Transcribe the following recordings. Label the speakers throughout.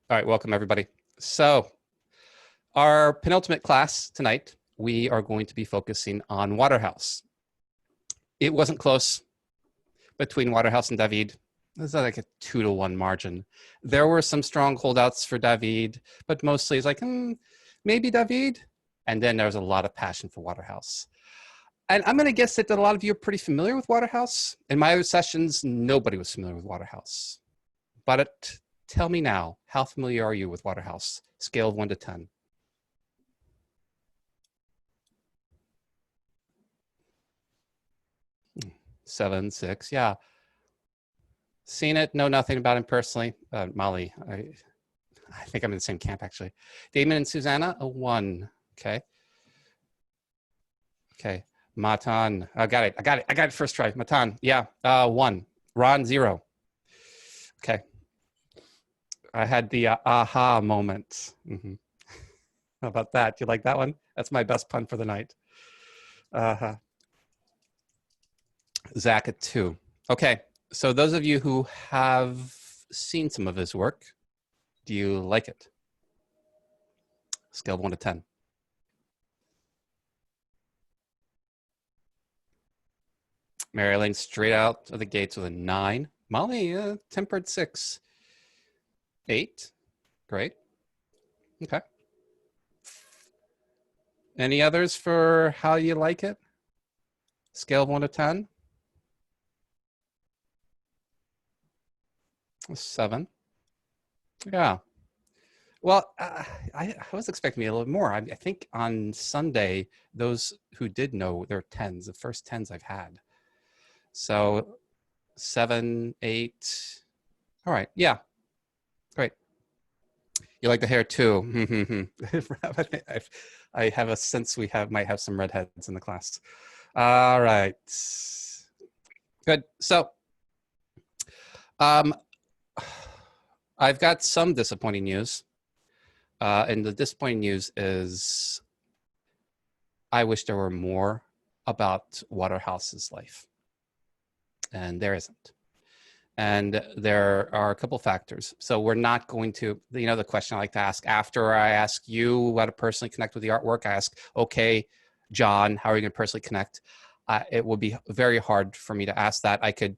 Speaker 1: All right, welcome everybody. So our penultimate class tonight, we are going to be focusing on Waterhouse. It wasn't close between Waterhouse and David. There's like a 2-to-1 margin. There were some strong holdouts for David, but mostly it's like, maybe David. And then there was a lot of passion for Waterhouse. And I'm going to guess that a lot of you are pretty familiar with Waterhouse. In my other sessions, nobody was familiar with Waterhouse. But tell me now, how familiar are you with Waterhouse? Scale of 1 to 10. 7, 6, yeah. Seen it, know nothing about him personally. Molly, I think I'm in the same camp actually. Damon and Susanna, a 1. Okay. Okay. Matan, I got it first try. Matan, yeah, 1. Ron, 0. Okay. I had the aha moment. How about that? Do you like that one? That's my best pun for the night. Zach at 2. Okay, so those of you who have seen some of his work, do you like it? Scale of 1 to 10. Mary Elaine straight out of the gates with a 9. Molly, tempered 6. 8. Great. Okay. Any others for how you like it? Scale of 1 to 10. 7. Yeah. Well, I was expecting a little more. I think on Sunday, those who did know their 10s, the first 10s I've had. So 7, 8. All right. Yeah. Great. You like the hair too. I have a sense we might have some redheads in the class. All right. Good. So I've got some disappointing news. And the disappointing news is I wish there were more about Waterhouse's life. And there isn't. And there are a couple factors. So we're not going to, the question I like to ask after I ask you how to personally connect with the artwork, I ask, okay, John, how are you going to personally connect? It would be very hard for me to ask that. I could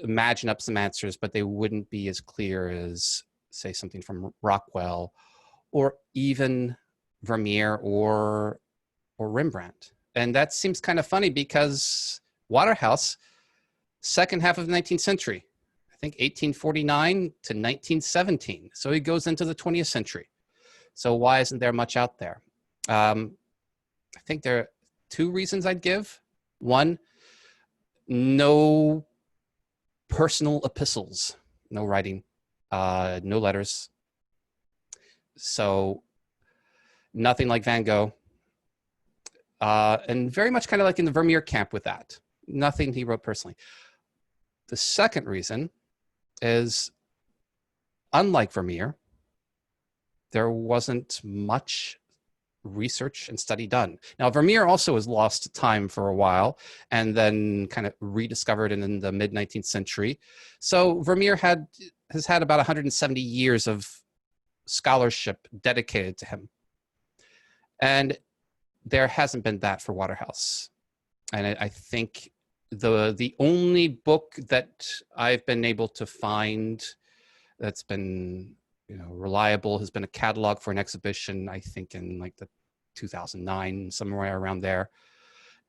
Speaker 1: imagine up some answers, but they wouldn't be as clear as, say, something from Rockwell or even Vermeer or Rembrandt. And that seems kind of funny because Waterhouse, second half of the 19th century, I think 1849 to 1917. So he goes into the 20th century. So why isn't there much out there? I think there are 2 reasons I'd give. One, no personal epistles, no writing, no letters. So nothing like Van Gogh. And very much kind of like in the Vermeer camp with that. Nothing he wrote personally. The second reason is, unlike Vermeer, there wasn't much research and study done. Now, Vermeer also has lost time for a while and then kind of rediscovered in the mid-19th century. So Vermeer has had about 170 years of scholarship dedicated to him. And there hasn't been that for Waterhouse. And I think the only book that I've been able to find that's been reliable has been a catalog for an exhibition, I think in like the 2009, somewhere around there.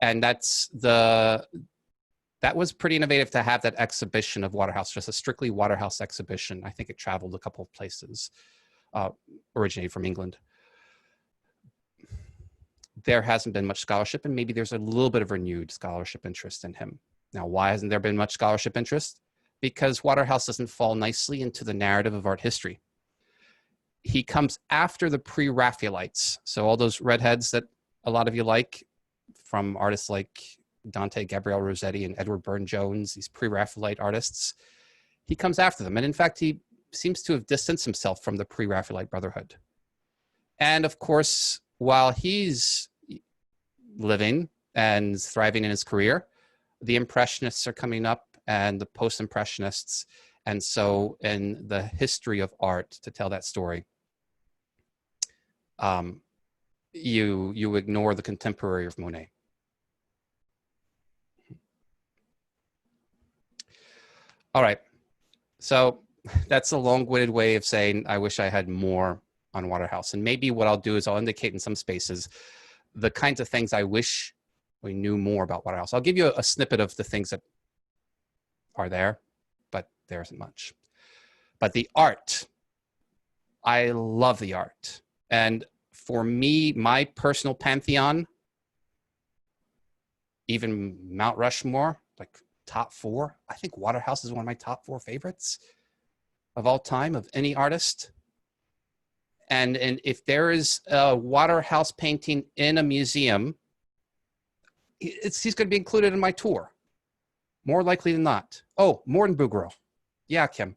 Speaker 1: And that was pretty innovative to have that exhibition of Waterhouse, just a strictly Waterhouse exhibition. I think it traveled a couple of places, originated from England. There hasn't been much scholarship, and maybe there's a little bit of renewed scholarship interest in him. Now, why hasn't there been much scholarship interest? Because Waterhouse doesn't fall nicely into the narrative of art history. He comes after the pre-Raphaelites. So all those redheads that a lot of you like from artists like Dante Gabriel Rossetti and Edward Burne-Jones, these pre-Raphaelite artists, he comes after them. And in fact, he seems to have distanced himself from the pre-Raphaelite Brotherhood. And of course, while he's living and thriving in his career, the Impressionists are coming up and the Post-Impressionists, And so in the history of art, to tell that story, you ignore the contemporary of Monet. All right, so that's a long-winded way of saying I wish I had more on Waterhouse. And maybe what I'll do is I'll indicate in some spaces the kinds of things I wish we knew more about Waterhouse. I'll give you a snippet of the things that are there, but there isn't much. But the art, I love the art. And for me, my personal pantheon, even Mount Rushmore, like top 4, I think Waterhouse is one of my top 4 favorites of all time, of any artist. And if there is a Waterhouse painting in a museum, he's going to be included in my tour. More likely than not. Oh, more than BwGA. Yeah, Kim.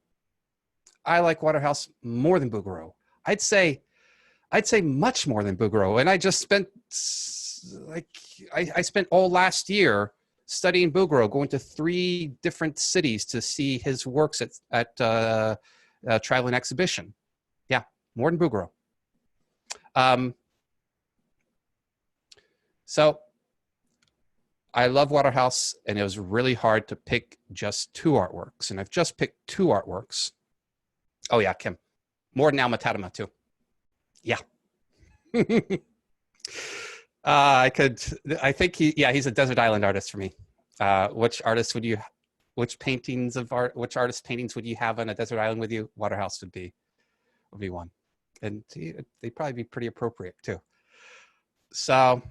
Speaker 1: I like Waterhouse more than BwGA. I'd say much more than BwGA. And I just spent I spent all last year studying BwGA, going to 3 different cities to see his works at traveling exhibition. Yeah, more than BwGA. So I love Waterhouse, and it was really hard to pick just 2 artworks, and I've just picked 2 artworks. Oh yeah, Kim, more than Alma-Tadema too. Yeah. I think he's a desert island artist for me. Which artist paintings would you have on a desert island with you? Waterhouse would be one. And they'd probably be pretty appropriate too. So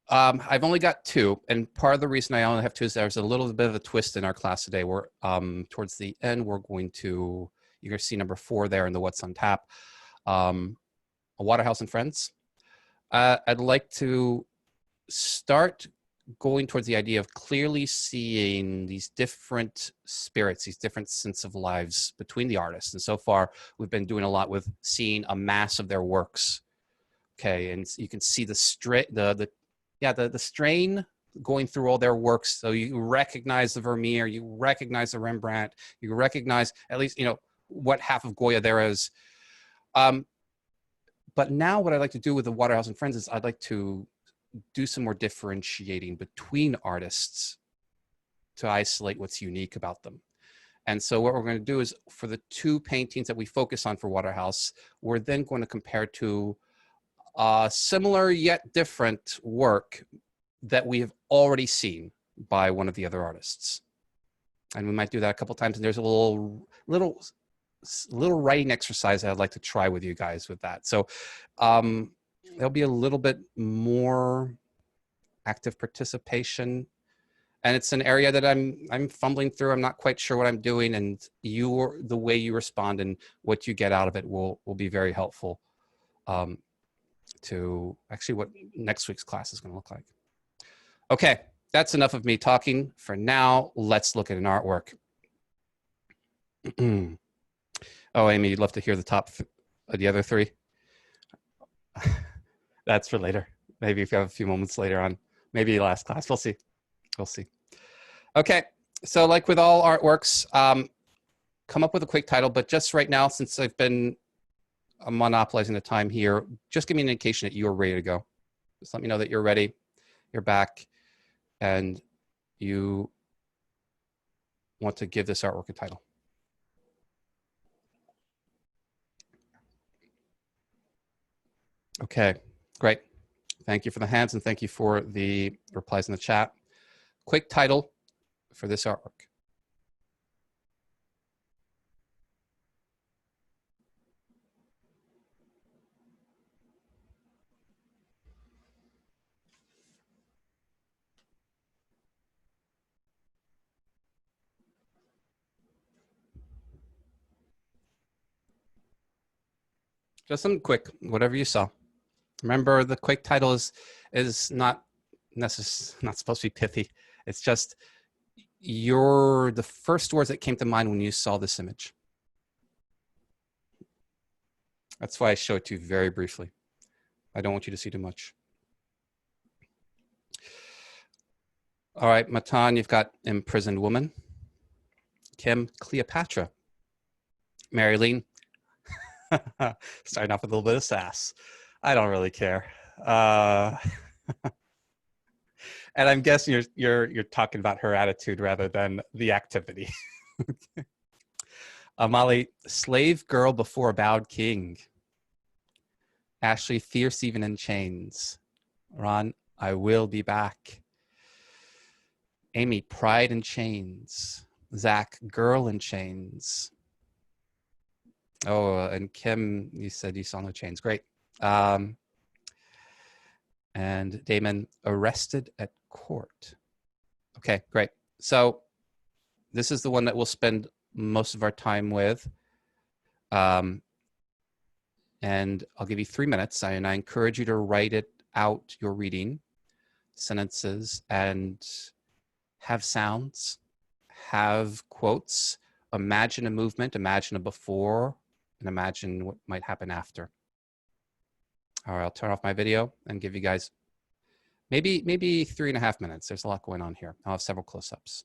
Speaker 1: I've only got 2, and part of the reason I only have 2 is there's a little bit of a twist in our class today. Where towards the end, you're going to see number 4 there in the What's on Tap, a Waterhouse and Friends. I'd like to start going towards the idea of clearly seeing these different spirits, these different sense of lives between the artists. And so far, we've been doing a lot with seeing a mass of their works. Okay, and you can see the strain going through all their works. So you recognize the Vermeer, you recognize the Rembrandt, you recognize at least what half of Goya there is. But now what I'd like to do with the Waterhouse and Friends is I'd like to do some more differentiating between artists to isolate what's unique about them. And so what we're going to do is, for the 2 paintings that we focus on for Waterhouse, we're then going to compare to similar yet different work that we have already seen by one of the other artists. And we might do that a couple times. And there's a little writing exercise that I'd like to try with you guys with that. So there'll be a little bit more active participation, and it's an area that I'm fumbling through. I'm not quite sure what I'm doing, and the way you respond and what you get out of it will be very helpful to actually what next week's class is going to look like. Okay, that's enough of me talking for now. Let's look at an artwork. Oh, Amy, you'd love to hear the other 3? That's for later. Maybe if you have a few moments later on. Maybe last class. We'll see. We'll see. Okay, so like with all artworks, come up with a quick title. But just right now, since I've been monopolizing the time here, just give me an indication that you're ready to go. Just let me know that you're ready, you're back, and you want to give this artwork a title. Okay, great. Thank you for the hands, and thank you for the replies in the chat. Quick title for this artwork. Just something quick, whatever you saw. Remember, the quick title is not supposed to be pithy. It's just the first words that came to mind when you saw this image. That's why I showed it to you very briefly. I don't want you to see too much. All right, Matan, you've got Imprisoned Woman. Kim, Cleopatra. Marilyn, starting off with a little bit of sass. I don't really care. And I'm guessing you're talking about her attitude rather than the activity. Molly, slave girl before bowed king. Ashley, fierce even in chains. Ron, I will be back. Amy, pride in chains. Zach, girl in chains. Oh, and Kim, you said you saw no chains. Great. And Damon, arrested at court. Okay, great. So this is the one that we'll spend most of our time with. And I'll give you 3 minutes, and I encourage you to write it out, your reading, sentences, and have sounds, have quotes, imagine a movement, imagine a before, and imagine what might happen after. All right, I'll turn off my video and give you guys maybe 3.5 minutes. There's a lot going on here. I'll have several close-ups.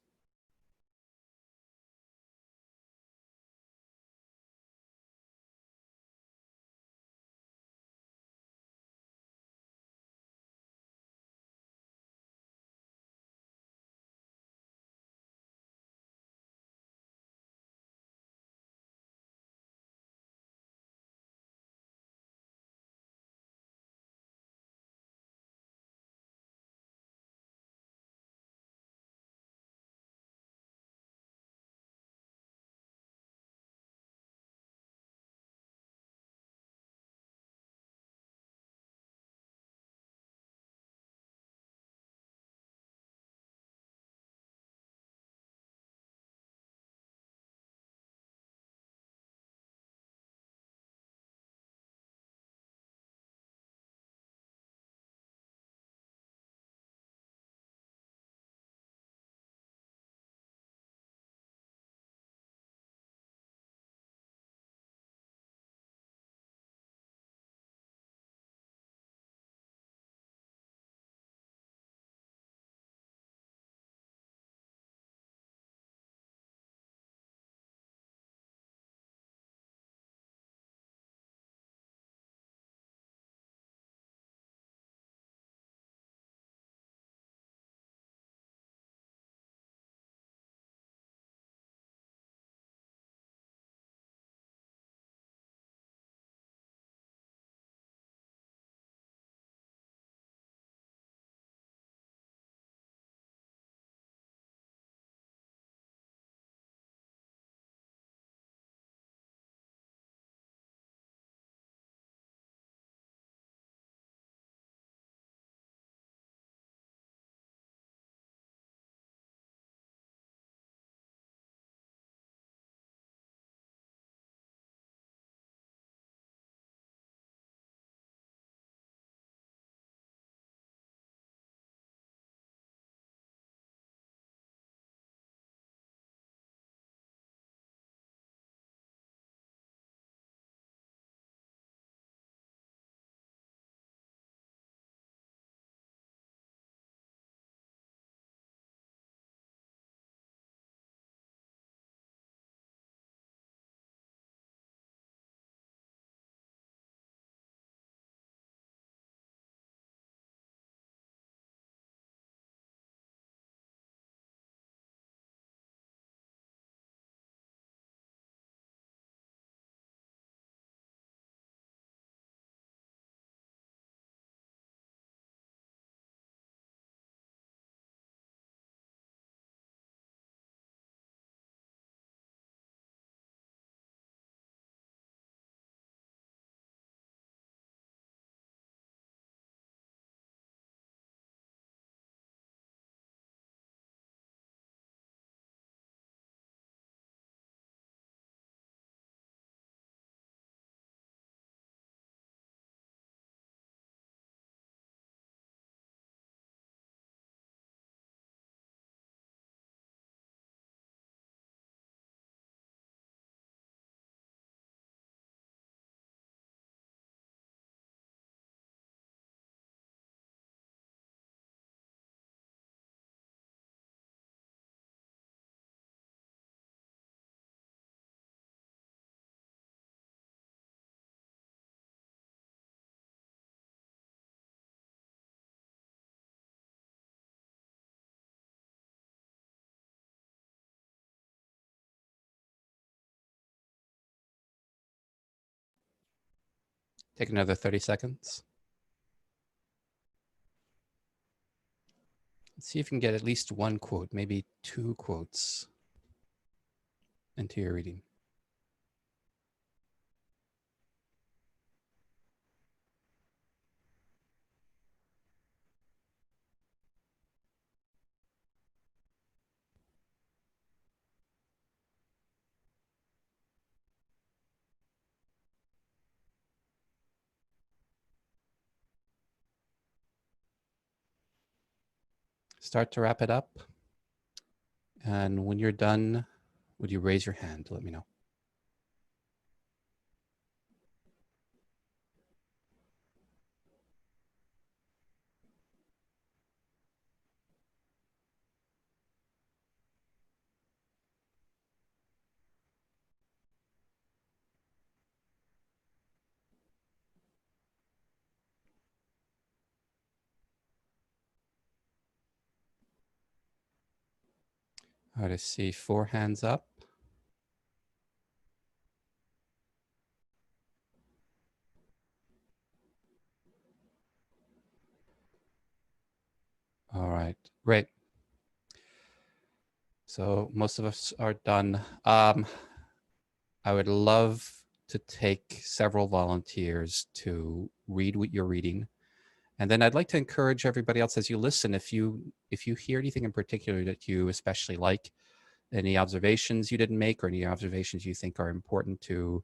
Speaker 1: Take another 30 seconds. Let's see if you can get at least one quote, maybe 2 quotes into your reading. Start to wrap it up. And when you're done, would you raise your hand to let me know? All right, I see 4 hands up. All right, great. So most of us are done. I would love to take several volunteers to read what you're reading. And then I'd like to encourage everybody else as you listen, if you hear anything in particular that you especially like, any observations you didn't make or any observations you think are important to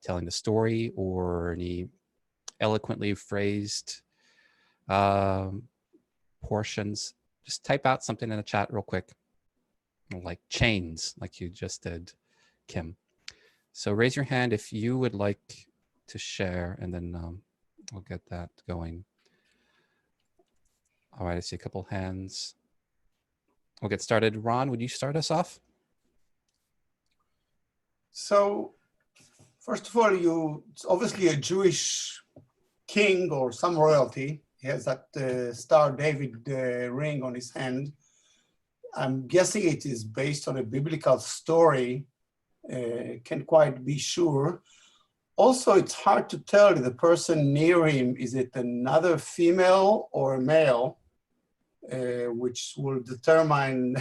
Speaker 1: telling the story, or any eloquently phrased portions, just type out something in the chat real quick, like chains, like you just did, Kim. So raise your hand if you would like to share, and then we'll get that going. All right, I see a couple hands. We'll get started. Ron, would you start us off?
Speaker 2: So, first of all, it's obviously a Jewish king or some royalty. He has that Star David ring on his hand. I'm guessing it is based on a biblical story. Can't quite be sure. Also, it's hard to tell the person near him, is it another female or a male, which will determine,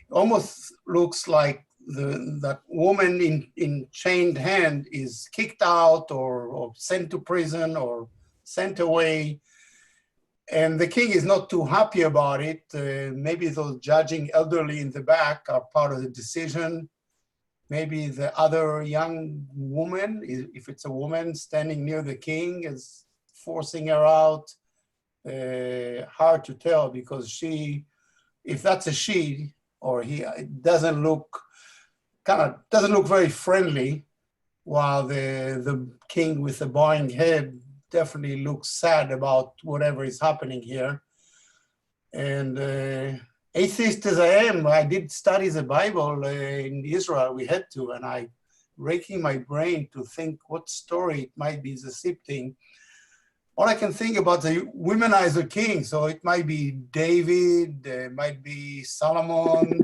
Speaker 2: almost looks like that woman in chained hand is kicked out or sent to prison or sent away. And the king is not too happy about it. Maybe those judging elderly in the back are part of the decision. Maybe the other young woman, if it's a woman standing near the king, is forcing her out. Hard to tell, because she, if that's a she or he, it doesn't look very friendly, while the king with the bowing head definitely looks sad about whatever is happening here. And atheist as I am, I did study the Bible in Israel. We had to, and I raking my brain to think what story it might be the same thing. All I can think about the womanizer king, so it might be David, it might be Solomon.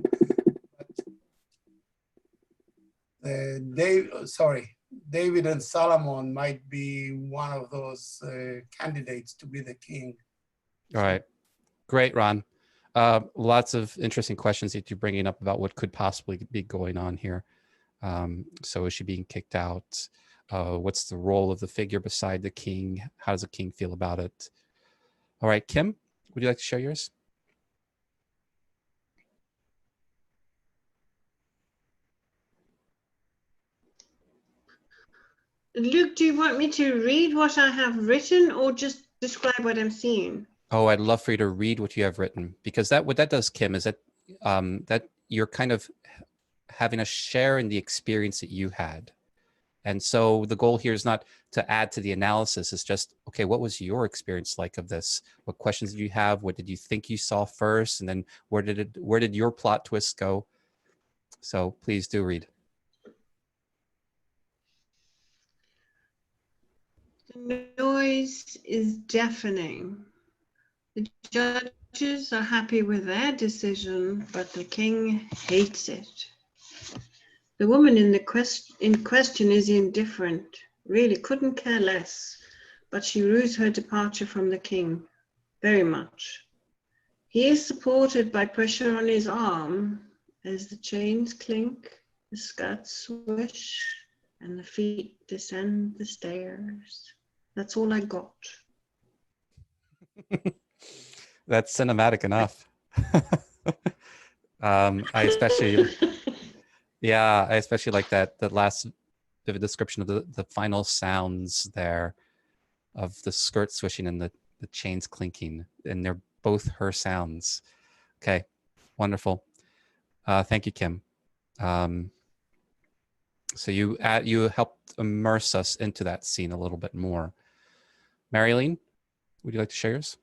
Speaker 2: David and Solomon might be one of those candidates to be the king.
Speaker 1: All right, great, Ron. Lots of interesting questions that you're bringing up about what could possibly be going on here. So is she being kicked out? What's the role of the figure beside the king? How does the king feel about it? All right, Kim, would you like to share yours?
Speaker 3: Luke, do you want me to read what I have written or just describe what I'm seeing?
Speaker 1: Oh, I'd love for you to read what you have written, because what that does, Kim, is that that you're kind of having a share in the experience that you had. And so the goal here is not to add to the analysis. It's just, okay, what was your experience like of this? What questions did you have? What did you think you saw first? And then where did your plot twist go? So please do read.
Speaker 3: The noise is deafening. The judges are happy with their decision, but the king hates it. The woman in question is indifferent. really couldn't care less, but she rues her departure from the king very much. He is supported by pressure on his arm as the chains clink, the skirts swish, and the feet descend the stairs. That's all I got.
Speaker 1: That's cinematic enough. I especially, yeah, I especially like that the last vivid description of the final sounds there of the skirt swishing and the chains clinking, and they're both her sounds. Okay, wonderful. Thank you, Kim. So you helped immerse us into that scene a little bit more. Marilyn, would you like to share yours?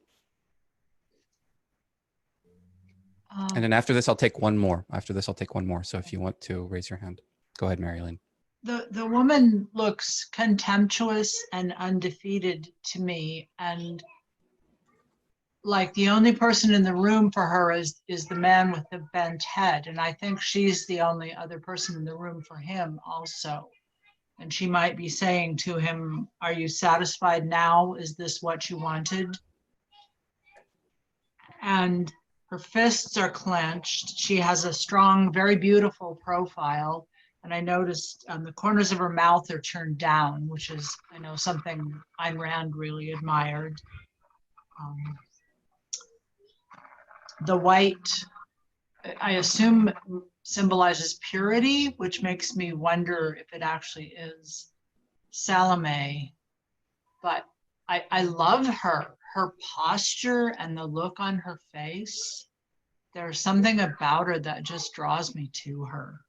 Speaker 1: And then after this, I'll take one more. After this, I'll take one more. So if you want to raise your hand, go ahead, Marilyn.
Speaker 4: The woman looks contemptuous and undefeated to me, and like the only person in the room for her is the man with the bent head, and I think she's the only other person in the room for him also. And she might be saying to him, "Are you satisfied now? Is this what you wanted?" And her fists are clenched. She has a strong, very beautiful profile. And I noticed the corners of her mouth are turned down, which is, I know, something Ayn Rand really admired. The white, I assume, symbolizes purity, which makes me wonder if it actually is Salome. But I love her posture and the look on her face. There's something about her that just draws me to her.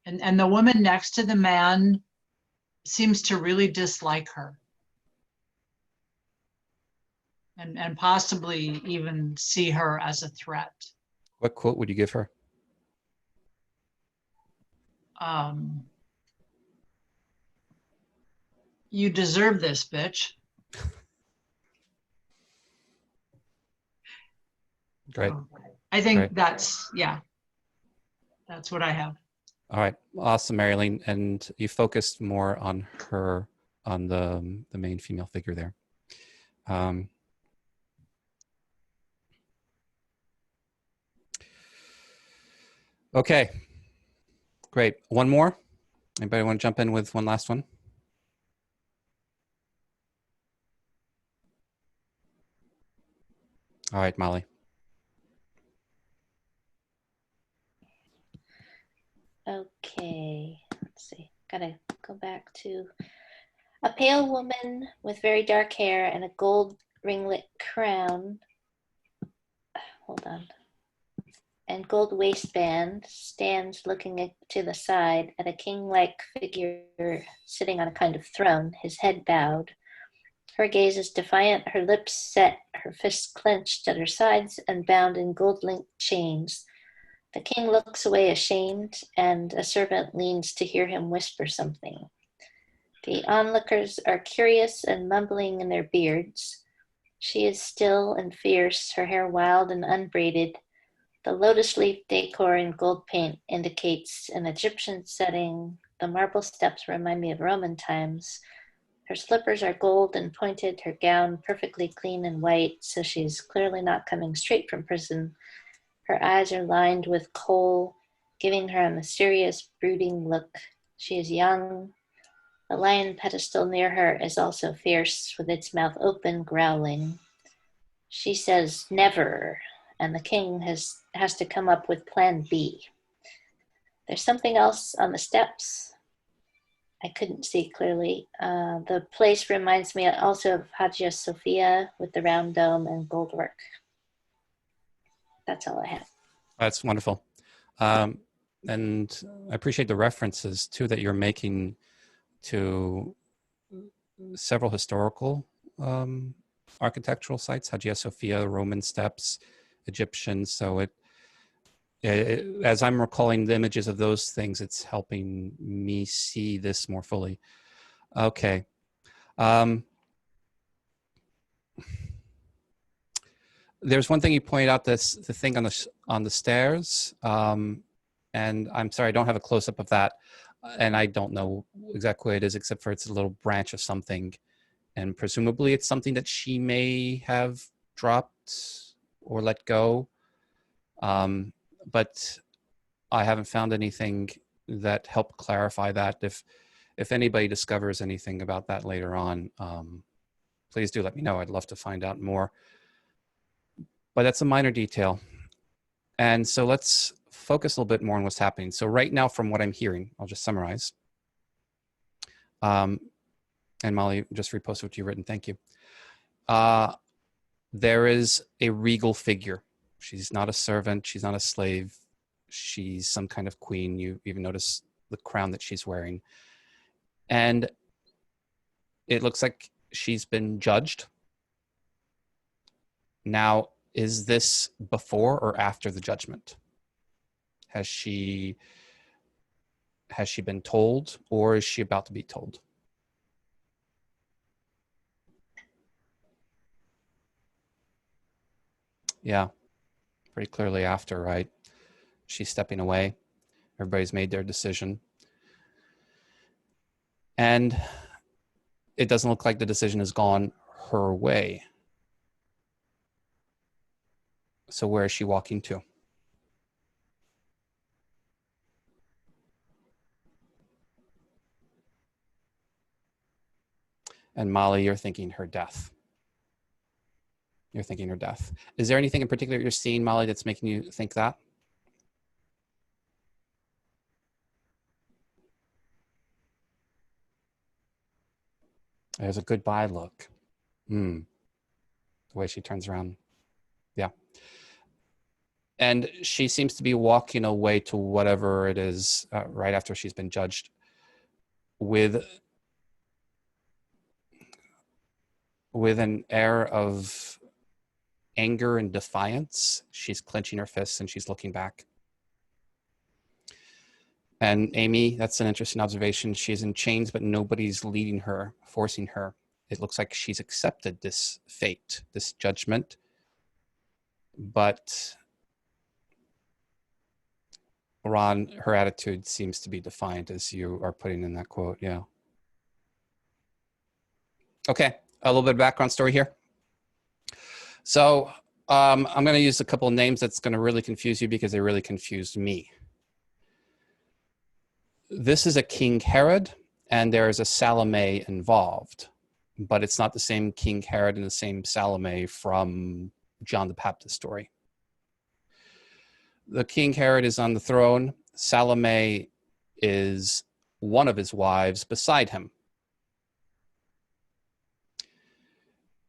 Speaker 4: And the woman next to the man seems to really dislike her. And possibly even see her as a threat.
Speaker 1: What quote would you give her?
Speaker 4: You deserve this, bitch.
Speaker 1: Great.
Speaker 4: I think
Speaker 1: Great.
Speaker 4: that's what I have.
Speaker 1: All right, awesome, Marilyn. And you focused more on her, on the main female figure there. Okay, great. One more. Anybody want to jump in with one last one? All right, Molly.
Speaker 5: Okay, let's see. Gotta go back to a pale woman with very dark hair and a gold ringlet crown. Hold on. And gold waistband stands looking to the side at a king-like figure sitting on a kind of throne, his head bowed. Her gaze is defiant, her lips set, her fists clenched at her sides and bound in gold-linked chains. The king looks away ashamed, and a servant leans to hear him whisper something. The onlookers are curious and mumbling in their beards. She is still and fierce, her hair wild and unbraided. The lotus leaf decor in gold paint indicates an Egyptian setting. The marble steps remind me of Roman times. Her slippers are gold and pointed, her gown perfectly clean and white, so she's clearly not coming straight from prison. Her eyes are lined with kohl, giving her a mysterious, brooding look. She is young. The lion pedestal near her is also fierce, with its mouth open, growling. She says, "Never," and the king has to come up with plan B. There's something else on the steps. I couldn't see clearly. The place reminds me also of Hagia Sophia with the round dome and gold work. That's all I have.
Speaker 1: That's wonderful. And I appreciate the references too that you're making to several historical architectural sites, Hagia Sophia, Roman steps, Egyptian. So it, as I'm recalling the images of those things, it's helping me see this more fully. Okay. There's one thing you pointed out, the thing on the stairs, and I'm sorry I don't have a close-up of that. and I don't know exactly what it is, except for it's a little branch of something. And presumably it's something that she may have dropped or let go. But I haven't found anything that helped clarify that. If anybody discovers anything about that later on, please do let me know. I'd love to find out more. But that's a minor detail. And so let's focus a little bit more on what's happening. So right now, from what I'm hearing, I'll just summarize. And Molly, just repost what you've written. Thank you. There is a regal figure. She's not a servant. She's not a slave. She's some kind of queen. You even notice the crown that she's wearing. And it looks like she's been judged. Now, is this before or after the judgment? Has she been told, or is she about to be told? Yeah, pretty clearly after, right? She's stepping away. Everybody's made their decision. And it doesn't look like the decision has gone her way. So where is she walking to? And Molly, you're thinking her death. You're thinking her death. Is there anything in particular you're seeing, Molly, that's making you think that? There's a goodbye look. The way she turns around. Yeah. And she seems to be walking away to whatever it is right after she's been judged with an air of anger and defiance. She's clenching her fists and she's looking back. And Amy, that's an interesting observation. She's in chains, but nobody's leading her, forcing her. It looks like she's accepted this fate, this judgment. But Ron, her attitude seems to be defiant, as you are putting in that quote. Yeah. Okay, a little bit of background story here. So I'm going to use a couple of names that's going to really confuse you because they really confused me. This is a King Herod, and there is a Salome involved, but it's not the same King Herod and the same Salome from John the Baptist story. The King Herod is on the throne. Salome is one of his wives beside him.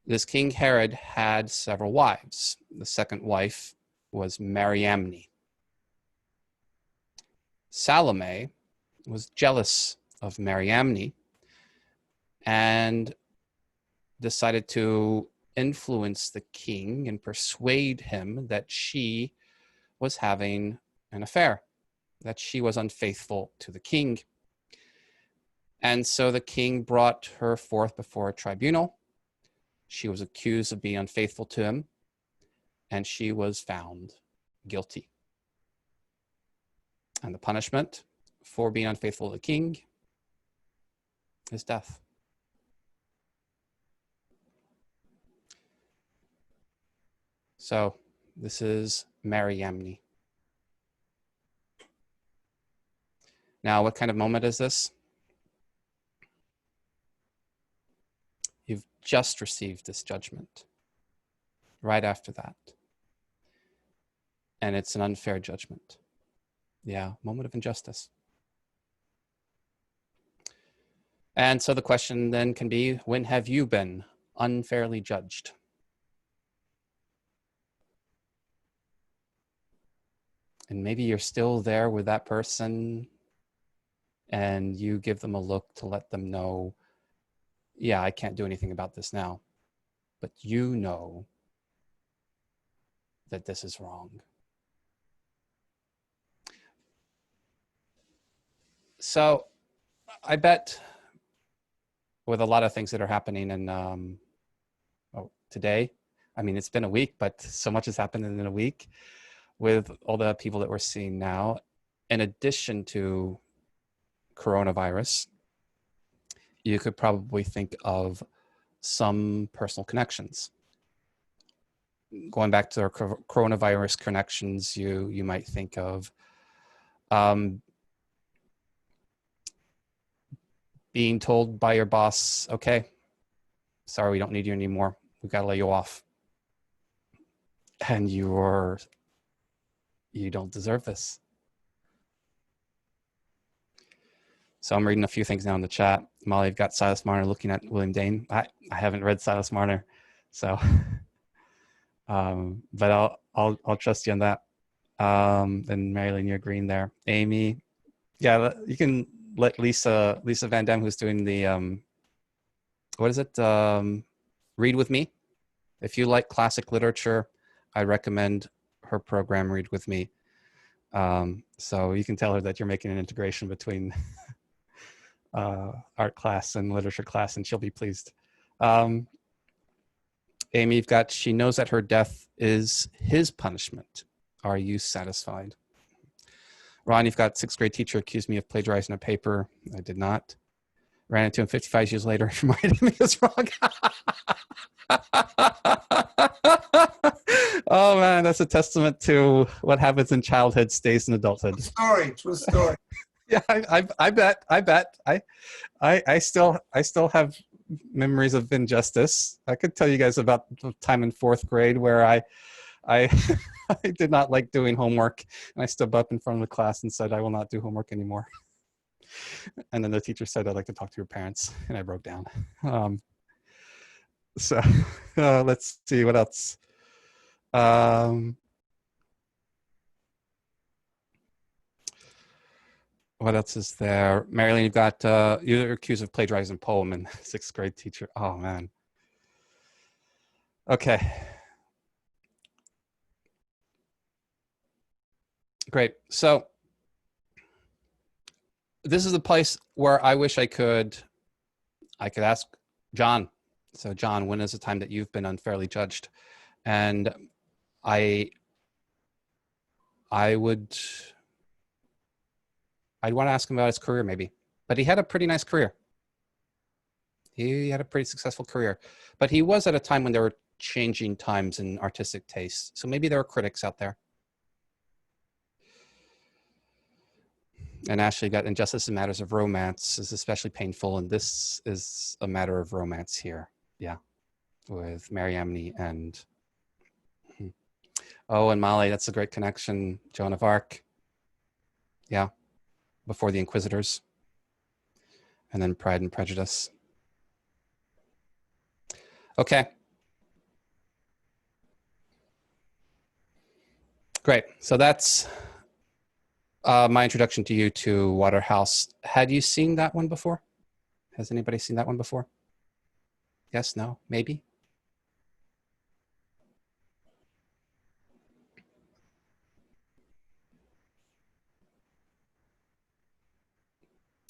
Speaker 1: This King Herod had several wives. The second wife was Mariamne. Salome was jealous of Mariamne and decided to influence the king and persuade him that she was having an affair, that she was unfaithful to the king. And so the king brought her forth before a tribunal. She was accused of being unfaithful to him, and she was found guilty. And the punishment for being unfaithful to the king is death. So this is Mariamne. Now, what kind of moment is this? You've just received this judgment right after that. And it's an unfair judgment. Yeah, moment of injustice. And so the question then can be, when have you been unfairly judged? And maybe you're still there with that person and you give them a look to let them know, yeah, I can't do anything about this now, but you know that this is wrong. So I bet with a lot of things that are happening in today, I mean, it's been a week, but so much has happened in a week with all the people that we're seeing now, in addition to coronavirus, you could probably think of some personal connections. Going back to our coronavirus connections, you might think of being told by your boss, okay, sorry, we don't need you anymore. We got to lay you off. And you don't deserve this. So I'm reading a few things now in the chat. Molly, I've got Silas Marner looking at William Dane. I haven't read Silas Marner, so but I'll trust you on that. And Marilyn, you're agreeing there. Amy, yeah, you can let Lisa Van Dam, who's doing the what is it? Read with Me. If you like classic literature, I recommend her program, Read with Me. So you can tell her that you're making an integration between art class and literature class, and she'll be pleased. Amy, you've got, she knows that her death is his punishment. Are you satisfied? Ron, you've got 6th grade teacher accused me of plagiarizing a paper. I did not. Ran into him 55 years later. Reminded me it's wrong. Oh man, that's a testament to what happens in childhood stays in adulthood.
Speaker 2: True story.
Speaker 1: Yeah, I bet. I still have memories of injustice. I could tell you guys about the time in 4th grade where I I did not like doing homework, and I stood up in front of the class and said, I will not do homework anymore. And then the teacher said, I'd like to talk to your parents, and I broke down. So let's see what else. What else is there? Marilyn, you've got, you're accused of plagiarizing a poem in 6th grade teacher. Oh, man. Okay. Great. So this is the place where I wish I could ask John. So John, when is the time that you've been unfairly judged? And I'd want to ask him about his career maybe, but he had a pretty nice career. He had a pretty successful career, but he was at a time when there were changing times in artistic tastes. So maybe there are critics out there. And Ashley got Injustice in Matters of Romance is especially painful. And this is a matter of romance here. Yeah. With Mariamne and, oh, and Molly, that's a great connection. Joan of Arc. Yeah. Before the Inquisitors. And then Pride and Prejudice. Okay. Great. So that's my introduction to you to Waterhouse. Had you seen that one before? Has anybody seen that one before? Yes, no, maybe?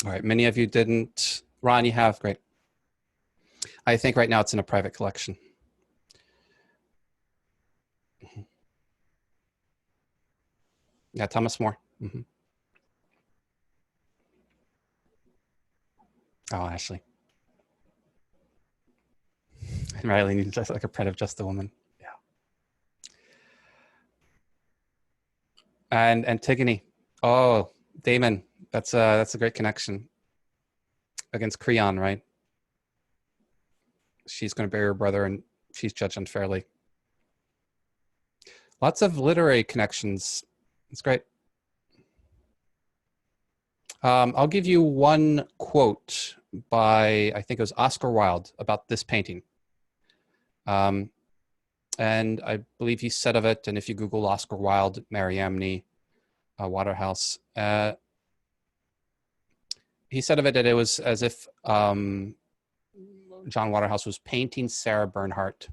Speaker 1: All right, many of you didn't. Ron, you have, great. I think right now it's in a private collection. Yeah, Thomas More. Mm-hmm. Oh, Ashley. And Riley needs just like a print of Just a Woman. Yeah. And Antigone. Oh, Damon. That's a great connection. Against Creon, right? She's going to bury her brother, and she's judged unfairly. Lots of literary connections. It's great. I'll give you one quote by, I think it was Oscar Wilde, about this painting. And I believe he said of it, and if you Google Oscar Wilde, Mariamne, Waterhouse, he said of it that it was as if John Waterhouse was painting Sarah Bernhardt.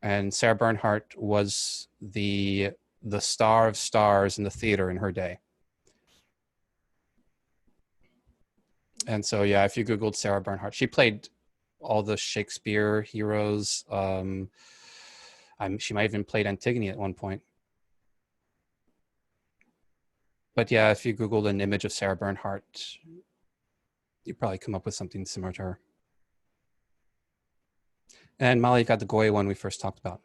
Speaker 1: And Sarah Bernhardt was the star of stars in the theater in her day. And so, yeah, if you Googled Sarah Bernhardt, she played all the Shakespeare heroes. She might have even played Antigone at one point. But yeah, if you Googled an image of Sarah Bernhardt, you probably come up with something similar to her. And Molly got the Goya one we first talked about.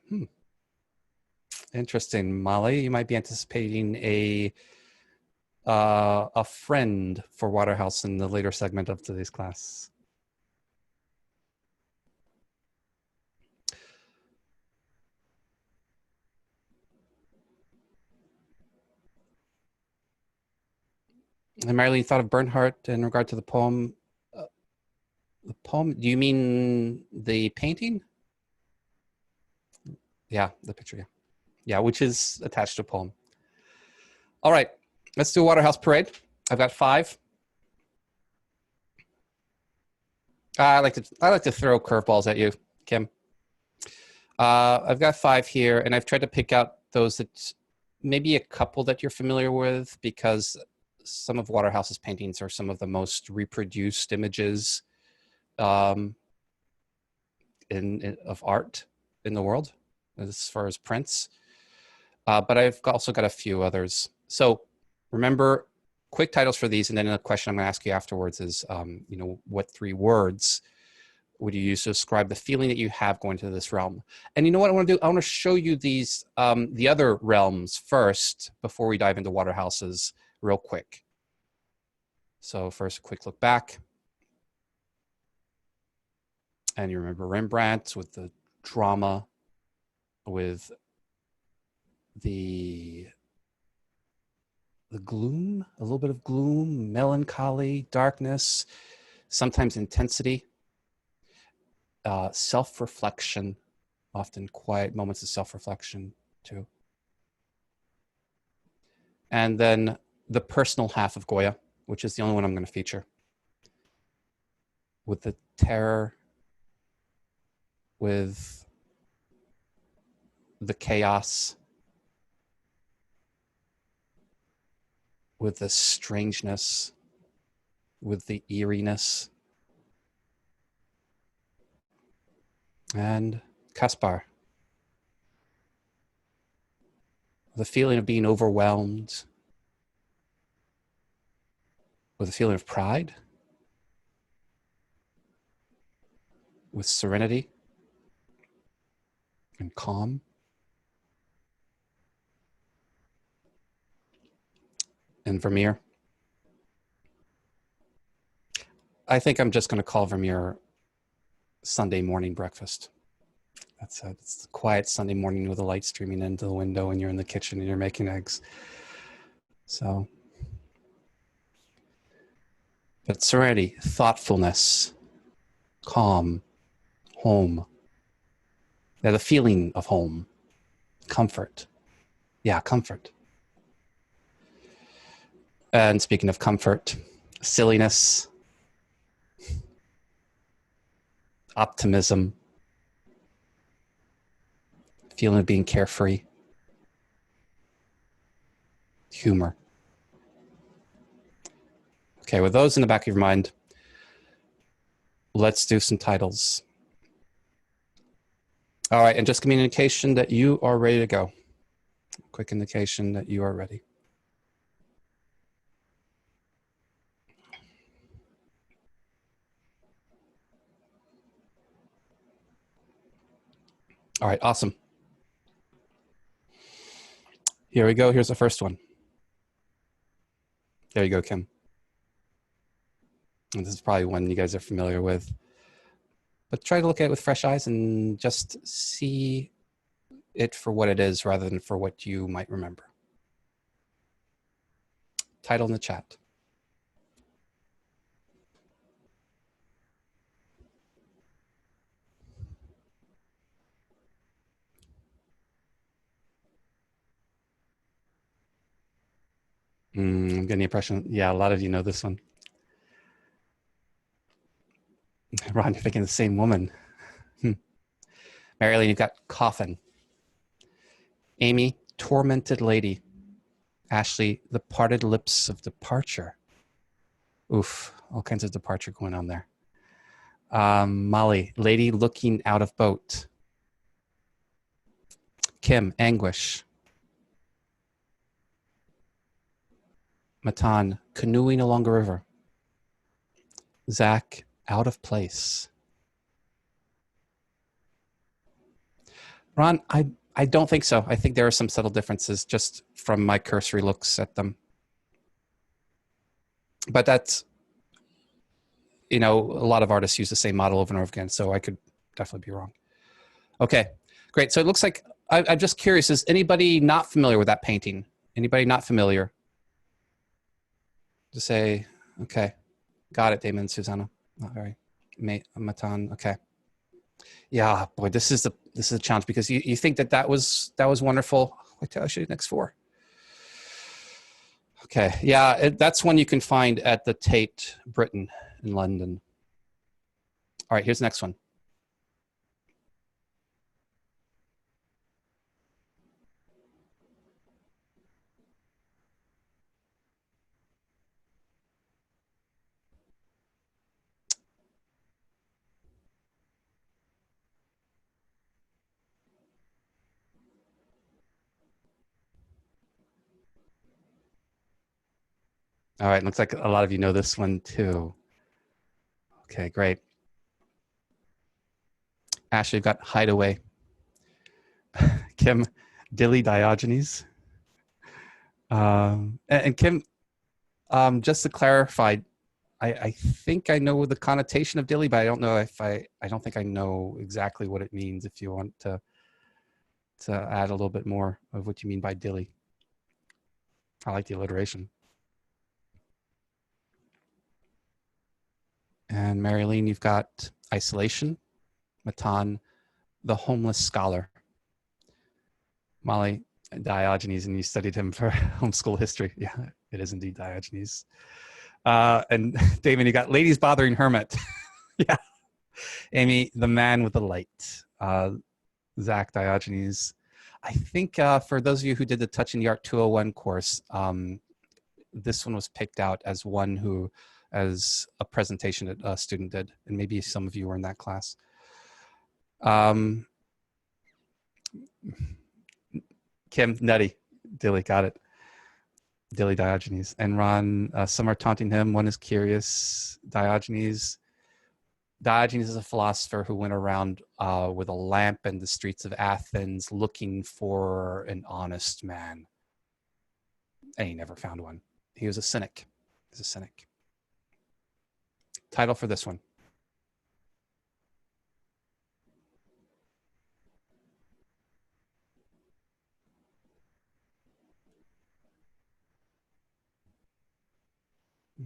Speaker 1: Interesting, Molly. You might be anticipating a friend for Waterhouse in the later segment of today's class. And Marilyn, you thought of Bernhardt in regard to the poem. The poem, do you mean the painting? Yeah, the picture, yeah. Yeah, which is attached to a poem. All right, let's do a Waterhouse parade. I've got 5. I like to throw curveballs at you, Kim. I've got 5 here, and I've tried to pick out those that maybe a couple that you're familiar with, because some of Waterhouse's paintings are some of the most reproduced images of art in the world, as far as prints. But I've also got a few others. So remember, quick titles for these, and then a question I'm going to ask you afterwards is, what 3 words would you use to describe the feeling that you have going to this realm? And you know what I want to do? I want to show you these, the other realms first, before we dive into Waterhouse's real quick. So first, a quick look back. And you remember Rembrandt with the drama, with the gloom, a little bit of gloom, melancholy, darkness, sometimes intensity, self-reflection, often quiet moments of self-reflection too. And then the personal half of Goya, which is the only one I'm going to feature, with the terror, with the chaos, with the strangeness, with the eeriness. And Caspar, the feeling of being overwhelmed, with a feeling of pride, with serenity and calm. And Vermeer, I think I'm just going to call Vermeer Sunday morning breakfast. That's it. It's a quiet Sunday morning with the light streaming into the window and you're in the kitchen and you're making eggs. So, but serenity, thoughtfulness, calm, home. Yeah, the feeling of home, comfort. Yeah, comfort. And speaking of comfort, silliness, optimism, feeling of being carefree, humor. Okay, with those in the back of your mind, let's do some titles. All right, and just communication that you are ready to go. Quick indication that you are ready. All right, awesome. Here we go. Here's the first one. There you go, Kim. And this is probably one you guys are familiar with. But try to look at it with fresh eyes and just see it for what it is rather than for what you might remember. Title in the chat. I'm getting the impression, yeah, a lot of you know this one. Ron, you're thinking the same woman. Marilyn, you've got Coffin. Amy, Tormented Lady. Ashley, The Parted Lips of Departure. Oof, all kinds of departure going on there. Molly, Lady Looking Out of Boat. Kim, Anguish. Matan, canoeing along a river. Zach, out of place. Ron, I don't think so. I think there are some subtle differences just from my cursory looks at them. But that's, a lot of artists use the same model over and over again, so I could definitely be wrong. Okay, great. So it looks like, I'm just curious, is anybody not familiar with that painting? Anybody not familiar? Just say, okay, got it, Damon, Susanna. Not very. Matan, okay. Yeah, boy, this is a challenge because you think that was wonderful. Wait till I show you the next four. Okay, yeah, that's one you can find at the Tate Britain in London. All right, here's the next one. All right, looks like a lot of you know this one too. Okay, great. Ashley, you've got Hideaway. Kim, Dilly Diogenes. And Kim, just to clarify, I think I know the connotation of dilly, but I don't know if I don't think I know exactly what it means. If you want to add a little bit more of what you mean by dilly. I like the alliteration. And Marilyn, you've got Isolation. Matan, The Homeless Scholar. Molly, Diogenes, and you studied him for homeschool history. Yeah, it is indeed Diogenes. And Damon, you got Ladies Bothering Hermit. Yeah. Amy, The Man with the Light. Zach, Diogenes. I think for those of you who did the Touching the Art 201 course, this one was picked out as one as a presentation that a student did, and maybe some of you were in that class. Kim, Nutty, Dilly, got it. Dilly, Diogenes. And Ron, some are taunting him. One is curious. Diogenes is a philosopher who went around with a lamp in the streets of Athens looking for an honest man. And he never found one. He was a cynic. He's a cynic. Title for this one.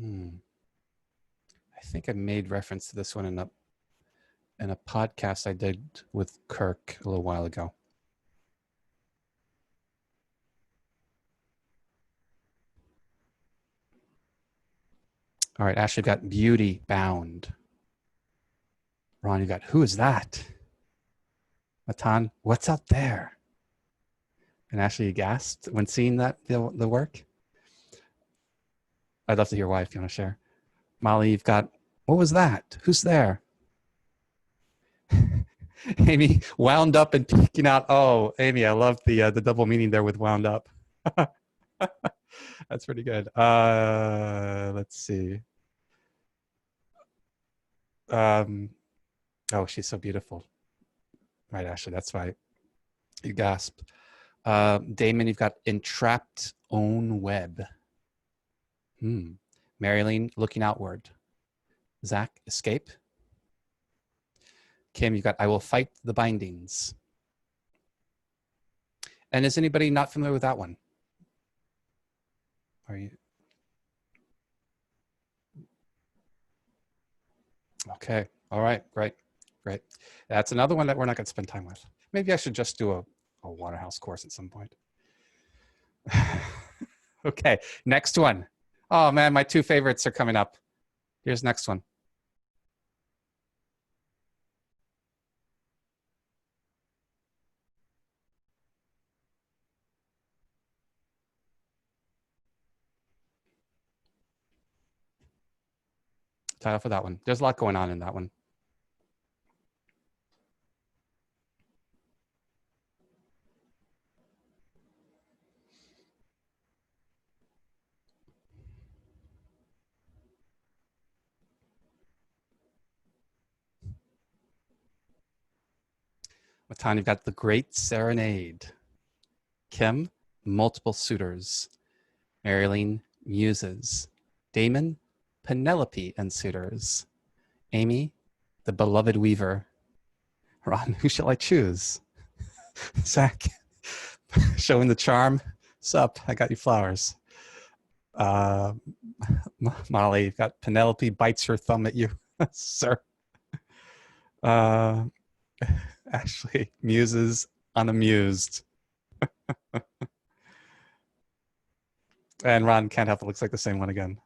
Speaker 1: I think I made reference to this one in a podcast I did with Kirk a little while ago. All right, Ashley, you've got Beauty Bound. Ron, you got Who is that? Matan, what's up there? And Ashley, you gasped when seeing the work? I'd love to hear why if you want to share. Molly, you've got, what was that? Who's there? Amy, wound up and peeking out. Oh, Amy, I love the double meaning there with wound up. That's pretty good. Let's see. Oh, she's so beautiful. Right, Ashley, that's why you gasped. Damon, you've got Entrapped Own Web. Marilyn, Looking Outward. Zach, Escape. Kim, you've got I Will Fight the Bindings. And is anybody not familiar with that one? Are you? Okay. All right. Great. Great. That's another one that we're not going to spend time with. Maybe I should just do a Waterhouse course at some point. Okay. Next one. Oh, man, my two favorites are coming up. Here's the next one. Title for that one. There's a lot going on in that one. Matan, you've got the Great Serenade. Kim, multiple suitors. Marilyn, muses. Damon, Penelope and suitors. Amy, the beloved weaver. Ron, who shall I choose? Zach, showing the charm. Sup, I got you flowers. Molly, you've got Penelope bites her thumb at you, sir. Ashley, muses unamused. And Ron can't help it, looks like the same one again.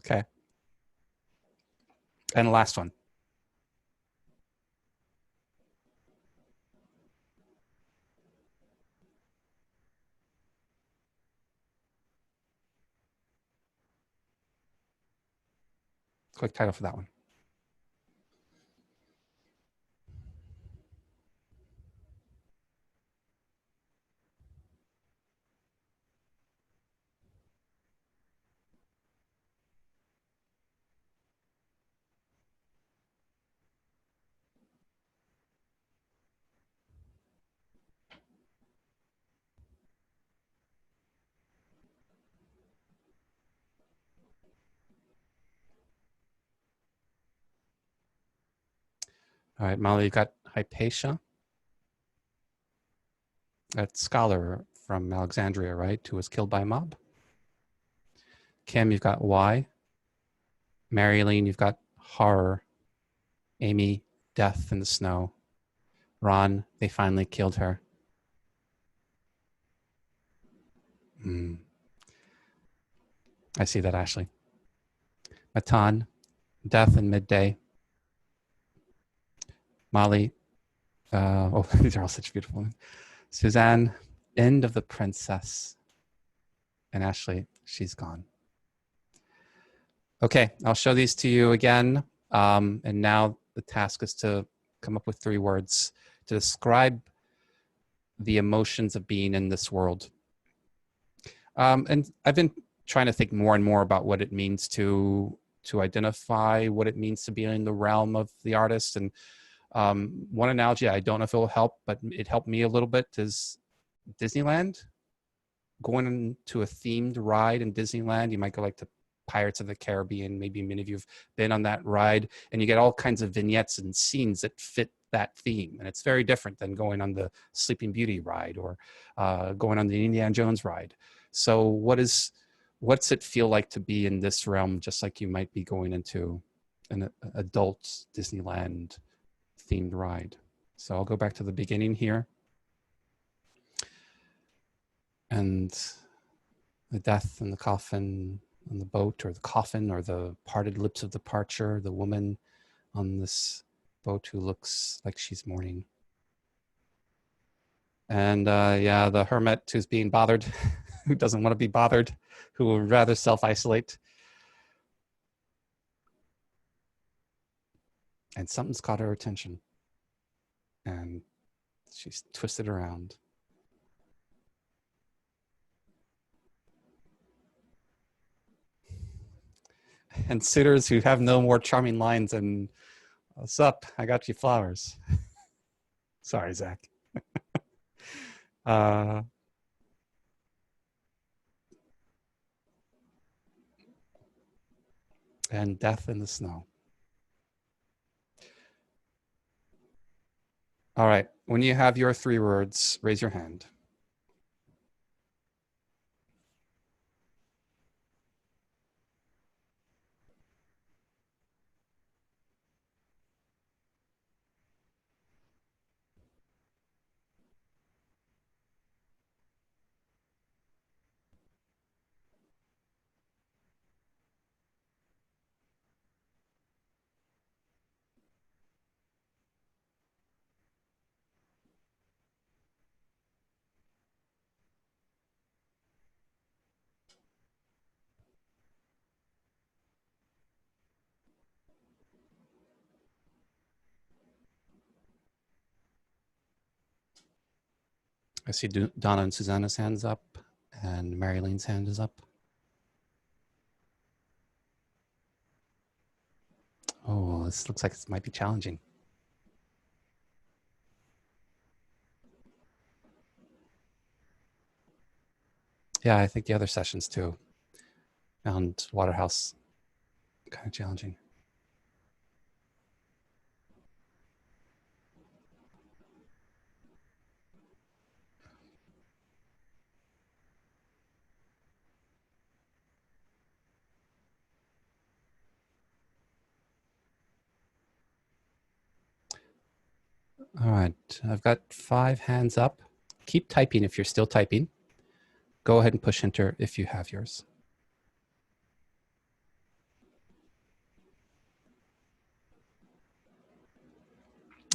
Speaker 1: Okay. And the last one. Quick title for that one. All right, Molly, you got Hypatia. That scholar from Alexandria, right? Who was killed by a mob. Kim, you've got Y. Marilyn, you've got horror. Amy, death in the snow. Ron, they finally killed her. I see that, Ashley. Matan, death in midday. Molly, these are all such beautiful women. Suzanne, end of the princess. And Ashley, she's gone. Okay, I'll show these to you again. And now the task is to come up with 3 words to describe the emotions of being in this world. And I've been trying to think more and more about what it means to identify what it means to be in the realm of the artist. And one analogy, I don't know if it will help, but it helped me a little bit, is Disneyland. Going into a themed ride in Disneyland, you might go like to Pirates of the Caribbean. Maybe many of you have been on that ride, and you get all kinds of vignettes and scenes that fit that theme. And it's very different than going on the Sleeping Beauty ride or going on the Indiana Jones ride. So what's it feel like to be in this realm, just like you might be going into an adult Disneyland themed ride? So I'll go back to the beginning here. And the death in the coffin on the boat, or the coffin, or the parted lips of departure, the woman on this boat who looks like she's mourning. And yeah, the hermit who's being bothered, who doesn't want to be bothered, who would rather self-isolate. And something's caught her attention. And she's twisted around. And suitors who have no more charming lines than, "What's up? I got you flowers." Sorry, Zach. And death in the snow. All right, when you have your 3 words, raise your hand. I see Donna and Susanna's hands up, and Marilyn's hand is up. Oh, this looks like it might be challenging. Yeah, I think the other sessions too found Waterhouse kind of challenging. All right, I've got 5 hands up. Keep typing if you're still typing. Go ahead and push enter if you have yours.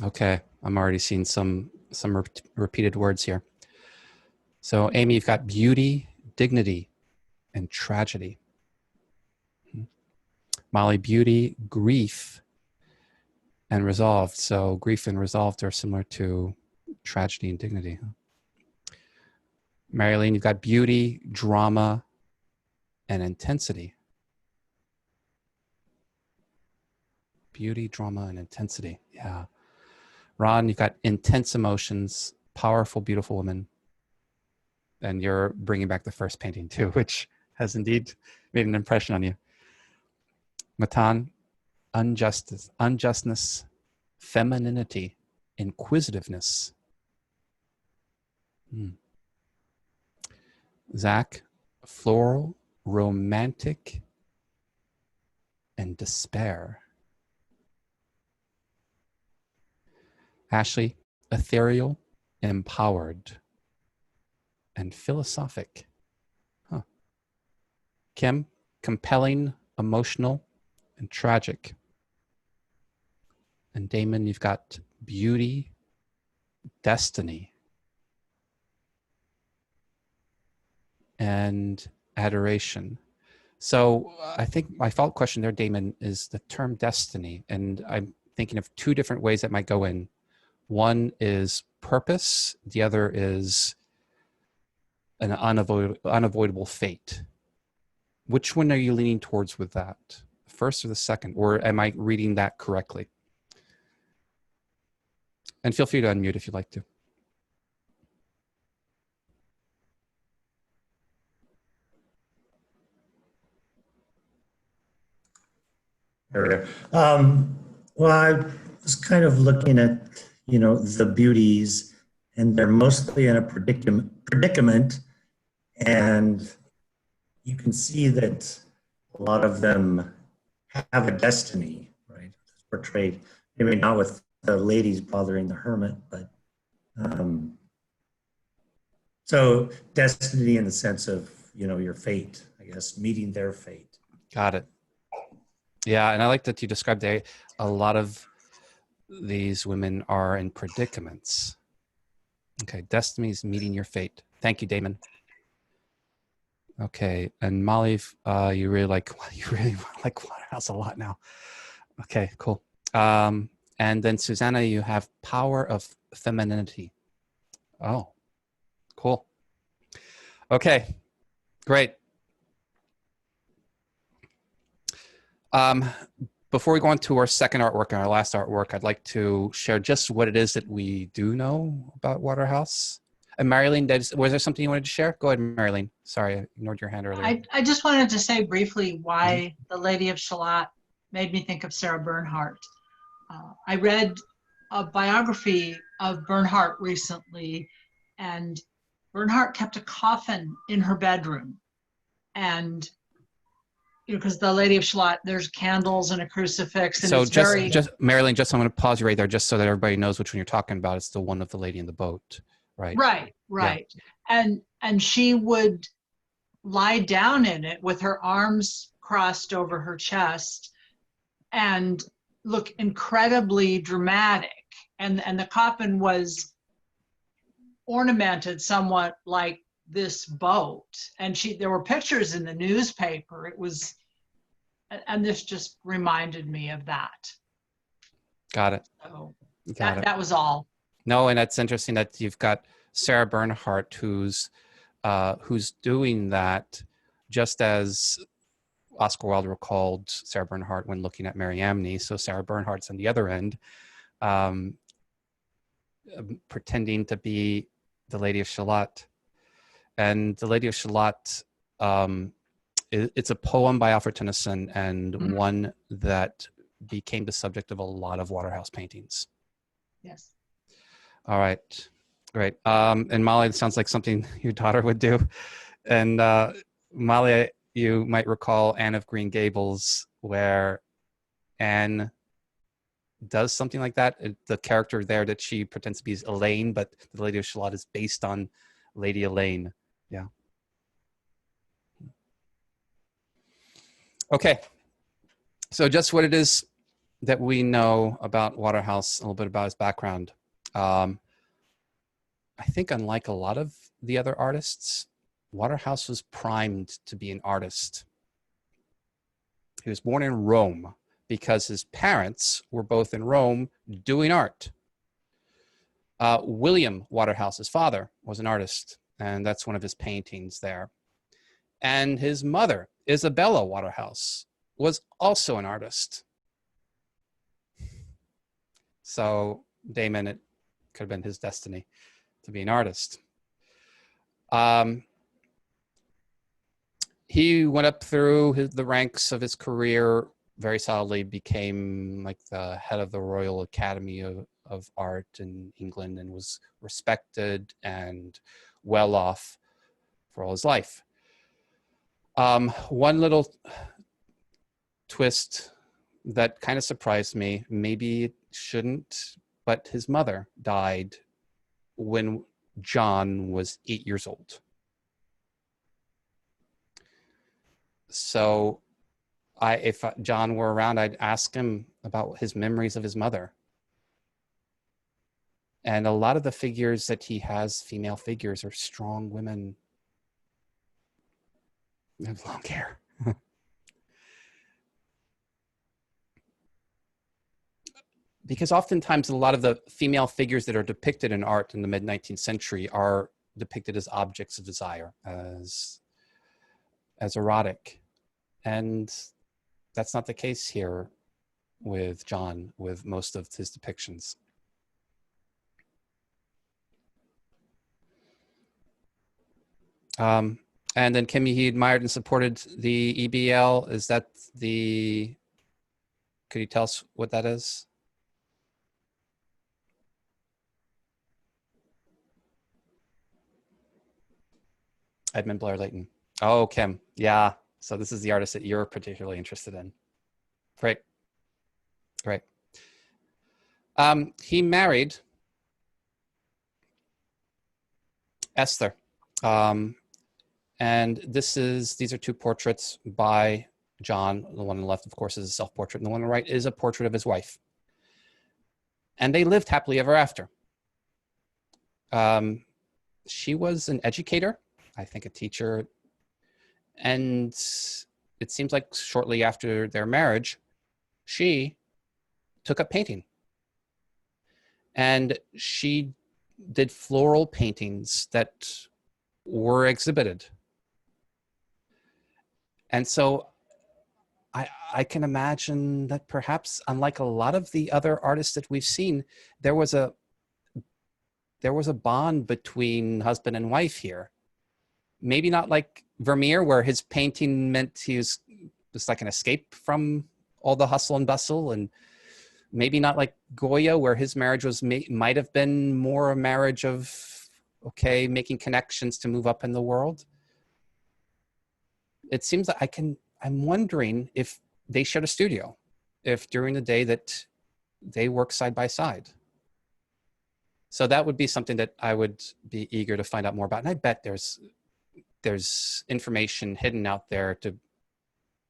Speaker 1: Okay, I'm already seeing some repeated words here. So Amy, you've got beauty, dignity, and tragedy. Molly, beauty, grief, and resolved. So grief and resolved are similar to tragedy and dignity. Marilyn, you've got beauty, drama, and intensity. Beauty, drama, and intensity. Yeah. Ron, you've got intense emotions, powerful, beautiful woman. And you're bringing back the first painting too, which has indeed made an impression on you. Matan, unjustness, femininity, inquisitiveness. Zach, floral, romantic, and despair. Ashley, ethereal, empowered, and philosophic. Kim, compelling, emotional, and tragic. And Damon, you've got beauty, destiny, and adoration. So I think my follow-up question there, Damon, is the term destiny. And I'm thinking of 2 different ways that might go in. One is purpose. The other is an unavoidable fate. Which one are you leaning towards with that? The first or the second? Or am I reading that correctly? And feel free to unmute if you'd like to.
Speaker 6: There we go. Well, I was kind of looking at, the beauties, and they're mostly in a predicament, and you can see that a lot of them have a destiny, right? It's portrayed, maybe not with the ladies bothering the hermit, but so destiny in the sense of, your fate, I guess, meeting their fate.
Speaker 1: Got it. Yeah, and I like that you described a lot of these women are in predicaments. Okay, destiny's meeting your fate. Thank you, Damon. Okay, and Molly, you really like Waterhouse a lot now. Okay, cool. And then Susanna, you have power of femininity. Oh, cool. Okay, great. Before we go on to our second artwork and our last artwork, I'd like to share just what it is that we do know about Waterhouse. And Marilyn, was there something you wanted to share? Go ahead, Marilyn. Sorry, I ignored your hand earlier.
Speaker 4: I just wanted to say briefly why the Lady of Shalott made me think of Sarah Bernhardt. I read a biography of Bernhardt recently, and Bernhardt kept a coffin in her bedroom. And because the Lady of Shalott, there's candles and a crucifix, and
Speaker 1: so
Speaker 4: it's
Speaker 1: just Marilyn, I'm going to pause you right there, just so that everybody knows which one you're talking about. It's the one of the lady in the boat, right?
Speaker 4: Right. Yeah. And she would lie down in it with her arms crossed over her chest and look incredibly dramatic. And the coffin was ornamented somewhat like this boat, and there were pictures in the newspaper. It was, and this just reminded me of that.
Speaker 1: Got it.
Speaker 4: So
Speaker 1: Got it.
Speaker 4: That was all.
Speaker 1: No, and that's interesting that you've got Sarah Bernhardt who's doing that, just as Oscar Wilde recalled Sarah Bernhardt when looking at Mariamne. So Sarah Bernhardt's on the other end, pretending to be the Lady of Shalott. And The Lady of Shalott, it's a poem by Alfred Tennyson, and one that became the subject of a lot of Waterhouse paintings.
Speaker 4: Yes.
Speaker 1: All right, great. And Molly, it sounds like something your daughter would do. And Molly, you might recall Anne of Green Gables, where Anne does something like that. The character there that she pretends to be is Elaine, but the Lady of Shalott is based on Lady Elaine. Yeah. Okay. So just what it is that we know about Waterhouse, a little bit about his background. I think unlike a lot of the other artists, Waterhouse was primed to be an artist. He was born in Rome because his parents were both in Rome doing art. William Waterhouse, his father, was an artist, and that's one of his paintings there. And his mother, Isabella Waterhouse, was also an artist. So Damon, it could have been his destiny to be an artist. He went up through the ranks of his career very solidly, became like the head of the Royal Academy of Art in England, and was respected and well off for all his life. One little twist that kind of surprised me, maybe it shouldn't, but his mother died when John was 8 years old. So if John were around, I'd ask him about his memories of his mother. And a lot of the figures that he has, female figures, are strong women. They have long hair. Because oftentimes a lot of the female figures that are depicted in art in the mid-19th century are depicted as objects of desire, as erotic. And that's not the case here with John, with most of his depictions. And then Kimmy, he admired and supported the EBL. Is that could you tell us what that is? Edmund Blair Layton. Oh, Kim. Yeah. So this is the artist that you're particularly interested in. Great. Great. He married Esther. And these are two portraits by John. The one on the left, of course, is a self-portrait, and the one on the right is a portrait of his wife. And they lived happily ever after. She was an educator, I think a teacher. And it seems like shortly after their marriage, she took up painting. And she did floral paintings that were exhibited. And so I can imagine that perhaps, unlike a lot of the other artists that we've seen, there was a bond between husband and wife here. Maybe not like Vermeer, where his painting meant he was just like an escape from all the hustle and bustle, and maybe not like Goya, where his marriage might have been more a marriage of, okay, making connections to move up in the world. It seems that I'm wondering if they shared a studio, if during the day that they work side by side. So that would be something that I would be eager to find out more about. And I bet there's information hidden out there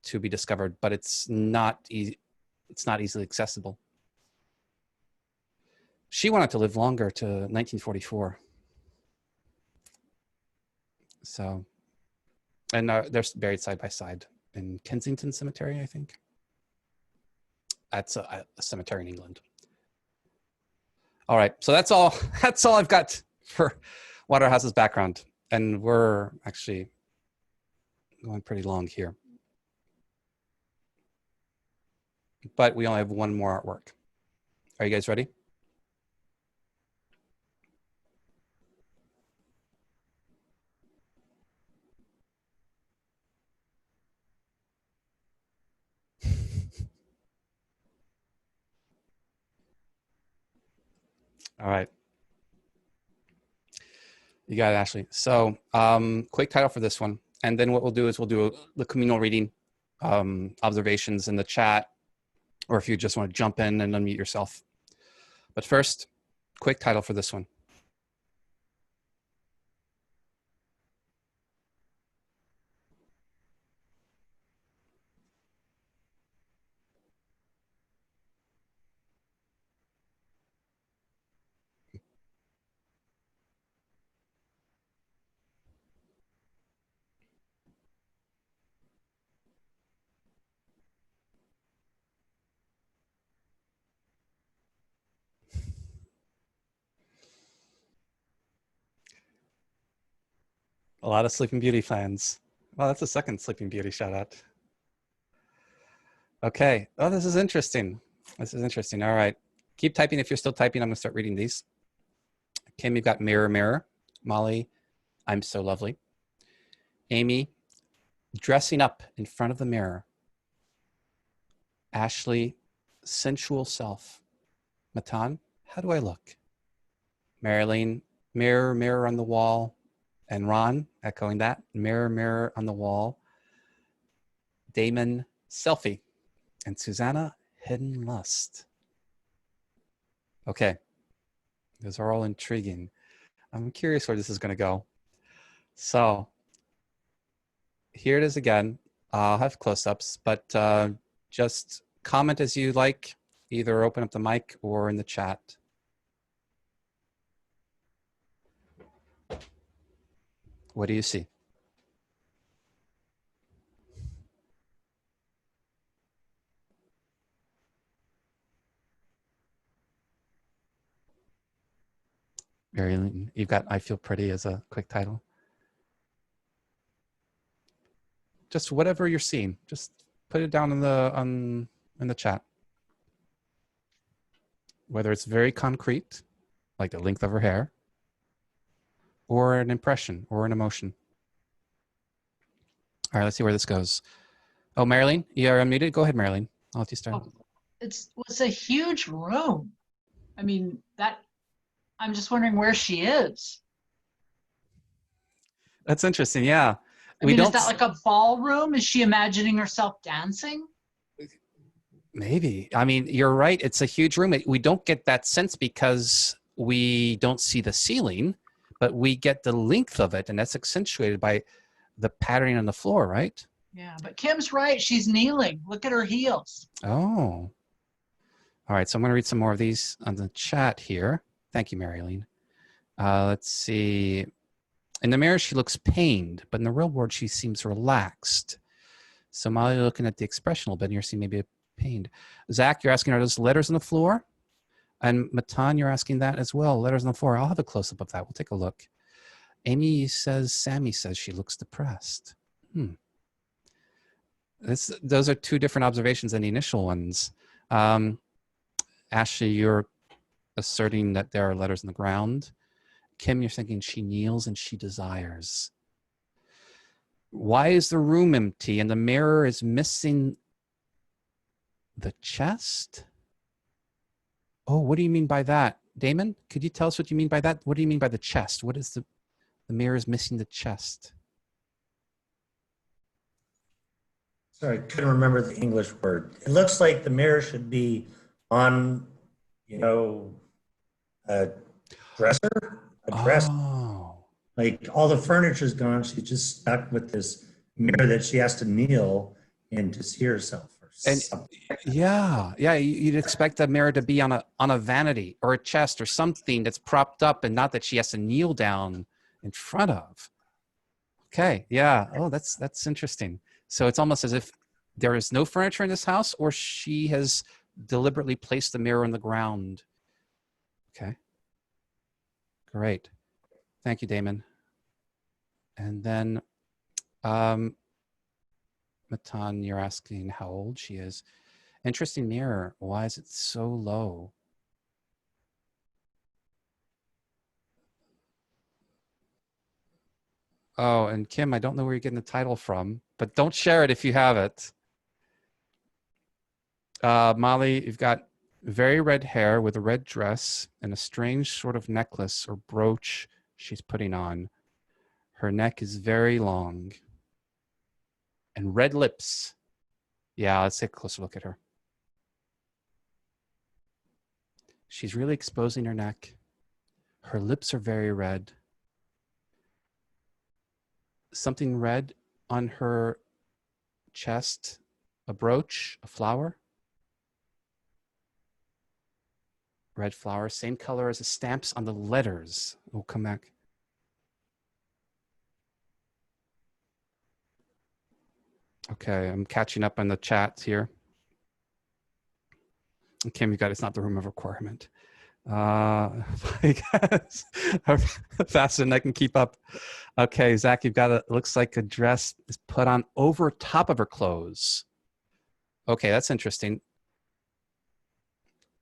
Speaker 1: to be discovered, but it's not easily accessible. She wanted to live longer, to 1944. So, and they're buried side by side in Kensington Cemetery, I think. That's a cemetery in England. All right, so that's all I've got for Waterhouse's background. And we're actually going pretty long here. But we only have one more artwork. Are you guys ready? All right. You got it, Ashley. So quick title for this one. And then what we'll do is we'll do the communal reading observations in the chat, or if you just want to jump in and unmute yourself. But first, quick title for this one. A lot of Sleeping Beauty fans. Well, that's the second Sleeping Beauty shout out. Okay. Oh, this is interesting. This is interesting. All right. Keep typing if you're still typing. I'm going to start reading these. Kim, you've got Mirror, Mirror. Molly, I'm so lovely. Amy, dressing up in front of the mirror. Ashley, sensual self. Matan, how do I look? Marilyn, mirror, mirror on the wall. And Ron, echoing that, mirror, mirror on the wall. Damon, selfie. And Susanna, hidden lust. Okay, those are all intriguing. I'm curious where this is going to go. So here it is again. I'll have close-ups, but just comment as you like. Either open up the mic or in the chat. What do you see? Mary, you've got I Feel Pretty as a quick title. Just whatever you're seeing, just put it down in the chat. Whether it's very concrete, like the length of her hair, or an impression or an emotion. All right, let's see where this goes. Oh, Marilyn, you're unmuted. Go ahead, Marilyn. I'll let you start.
Speaker 4: Oh, it's a huge room. I mean, I'm just wondering where she is.
Speaker 1: That's interesting. Yeah.
Speaker 4: I mean, is that like a ballroom? Is she imagining herself dancing?
Speaker 1: Maybe. I mean, you're right. It's a huge room. We don't get that sense because we don't see the ceiling, but we get the length of it, and that's accentuated by the patterning on the floor, right?
Speaker 4: Yeah, but Kim's right. She's kneeling. Look at her heels.
Speaker 1: Oh. All right, so I'm going to read some more of these on the chat here. Thank you, Marilyn. Let's see. In the mirror, she looks pained, but in the real world, she seems relaxed. So Molly, looking at the expression a little bit, and you're seeing maybe pained. Zach, you're asking, are those letters on the floor? And Matan, you're asking that as well. Letters on the floor. I'll have a close-up of that. We'll take a look. Amy says, Sammy says she looks depressed. Those are two different observations than the initial ones. Ashley, you're asserting that there are letters on the ground. Kim, you're thinking she kneels and she desires. Why is the room empty and the mirror is missing the chest? Oh, what do you mean by that? Damon, could you tell us what you mean by that? What do you mean by the chest? What is the mirror is missing the chest?
Speaker 6: Sorry, I couldn't remember the English word. It looks like the mirror should be on, a dresser.
Speaker 1: Oh.
Speaker 6: Like all the furniture's gone. She's just stuck with this mirror that she has to kneel in to see herself.
Speaker 1: And yeah, you'd expect the mirror to be on a vanity or a chest or something that's propped up, and not that she has to kneel down in front of. Okay, yeah. Oh, that's interesting. So it's almost as if there is no furniture in this house, or she has deliberately placed the mirror on the ground. Okay. Great. Thank you, Damon. And then Matan, you're asking how old she is. Interesting mirror. Why is it so low? Oh, and Kim, I don't know where you're getting the title from, but don't share it if you have it. Molly, you've got very red hair with a red dress and a strange sort of necklace or brooch she's putting on. Her neck is very long. And red lips. Yeah, let's take a closer look at her. She's really exposing her neck. Her lips are very red. Something red on her chest, a brooch, a flower. Red flower, same color as the stamps on the letters. We'll come back. Okay, I'm catching up on the chats here. Kim, you got it's not the room of requirement. I guess faster than I can keep up. Okay, Zach, you've got it looks like a dress is put on over top of her clothes. Okay, that's interesting.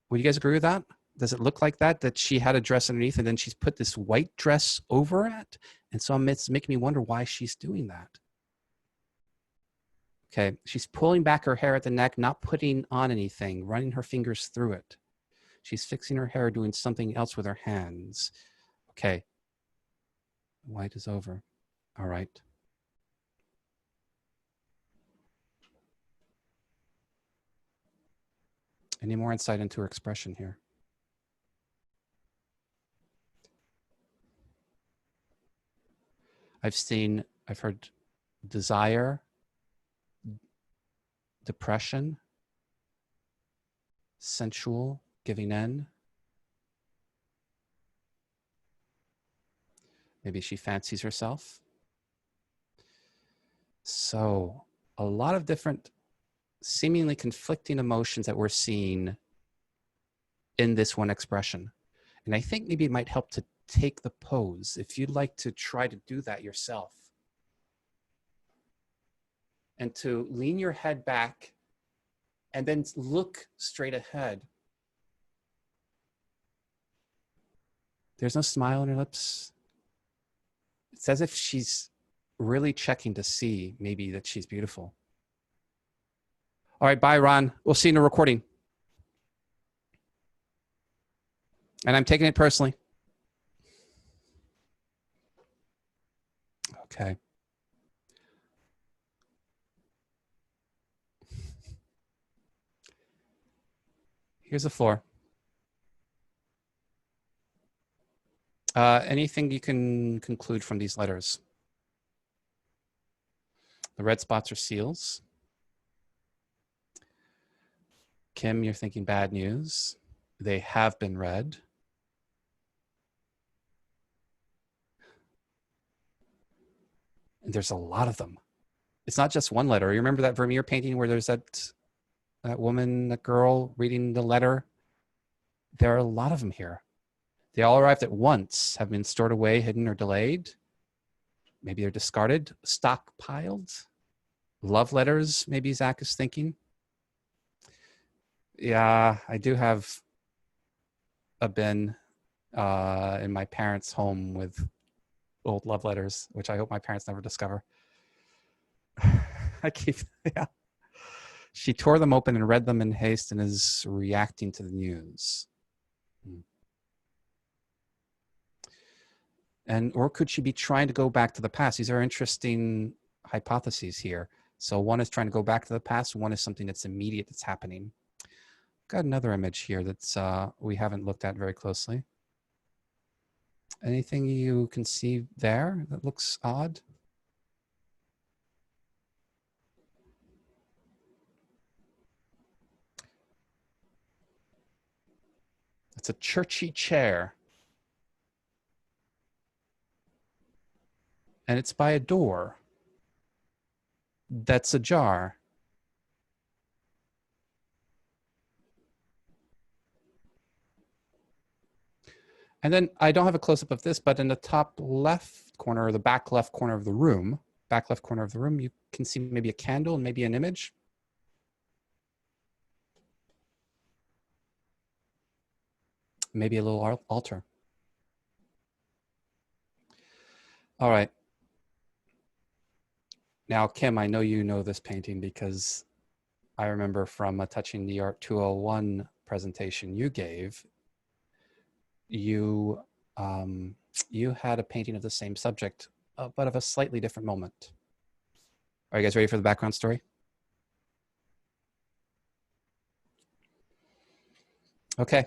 Speaker 1: Would you guys agree with that? Does it look like that? That she had a dress underneath and then she's put this white dress over it? And so it's making me wonder why she's doing that. Okay, she's pulling back her hair at the neck, not putting on anything, running her fingers through it. She's fixing her hair, doing something else with her hands. Okay, white is over. All right. Any more insight into her expression here? I've heard desire, depression, sensual, giving in. Maybe she fancies herself. So a lot of different seemingly conflicting emotions that we're seeing in this one expression. And I think maybe it might help to take the pose if you'd like to try to do that yourself. And to lean your head back and then look straight ahead. There's no smile on her lips. It's as if she's really checking to see maybe that she's beautiful. All right, bye, Ron. We'll see you in the recording. And I'm taking it personally. Okay. Here's the floor. Anything you can conclude from these letters? The red spots are seals. Kim, you're thinking bad news. They have been read. And there's a lot of them. It's not just one letter. You remember that Vermeer painting where there's that woman, that girl reading the letter? There are a lot of them here. They all arrived at once, have been stored away, hidden, or delayed. Maybe they're discarded, stockpiled. Love letters, maybe Zach is thinking. Yeah, I do have a bin in my parents' home with old love letters, which I hope my parents never discover. Yeah. She tore them open and read them in haste and is reacting to the news. Or could she be trying to go back to the past? These are interesting hypotheses here. So one is trying to go back to the past. One is something that's immediate that's happening. Got another image here that's we haven't looked at very closely. Anything you can see there that looks odd? It's a churchy chair. And it's by a door that's ajar. And then I don't have a close-up of this, but in the top left corner or the back left corner of the room, you can see maybe a candle and maybe an image. Maybe a little altar. All right. Now, Kim, I know you know this painting because I remember from a Touching the Art 201 presentation you gave, you you had a painting of the same subject, but of a slightly different moment. Are you guys ready for the background story? Okay.